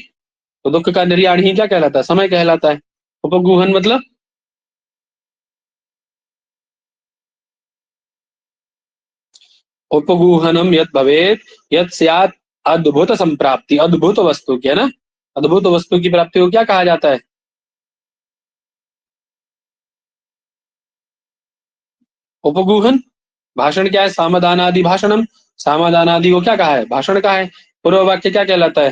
तो दुख का निर्याण ही क्या कहलाता है? समय कहलाता है। उपगुहन मतलब उपगुहनम यद भवेत यद स्यात् अद्भुत संप्राप्ति, अद्भुत वस्तु की है ना, अद्भुत वस्तु की प्राप्ति को क्या कहा जाता है? उपगुहन। भाषण क्या है? सामदानादि भाषणम, सामदानादि को क्या कहा है? भाषण कहा है। पूर्व वाक्य क्या कहलाता है?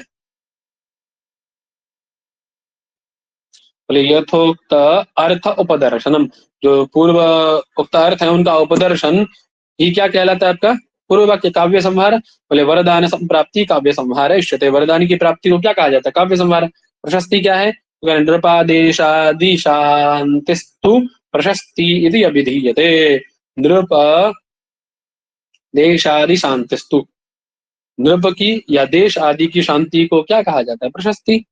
बोले यथोक्त अर्थ उपदर्शनम, जो पूर्व उक्त अर्थ है उनका उपदर्शन ही क्या कहलाता है आपका? पूर्व वाक्य। काव्य संहार, बोले वरदान संप्राप्ति काव्य संहार इष्यते, वरदान की प्राप्ति को क्या कहा जाता है? काव्य संहार। प्रशस्ति क्या है? नृपादेशादि शांतिस्तु प्रशस्ति इति अभिधीयते, नृप देश आदि शांतिस्तु, नृप की या देश आदि की शांति को क्या कहा जाता है? प्रशस्ति।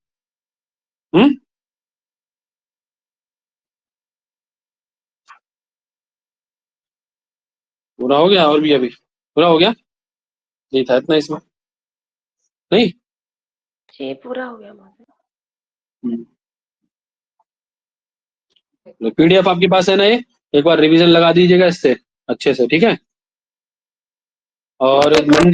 पूरा हो गया? और भी अभी पूरा हो गया? नहीं था इतना इसमें? नहीं, जी पूरा हो गया महाराज। पीडीएफ आपके पास है ना? ये एक बार रिवीजन लगा दीजिएगा इससे अच्छे से, ठीक है? और मंडे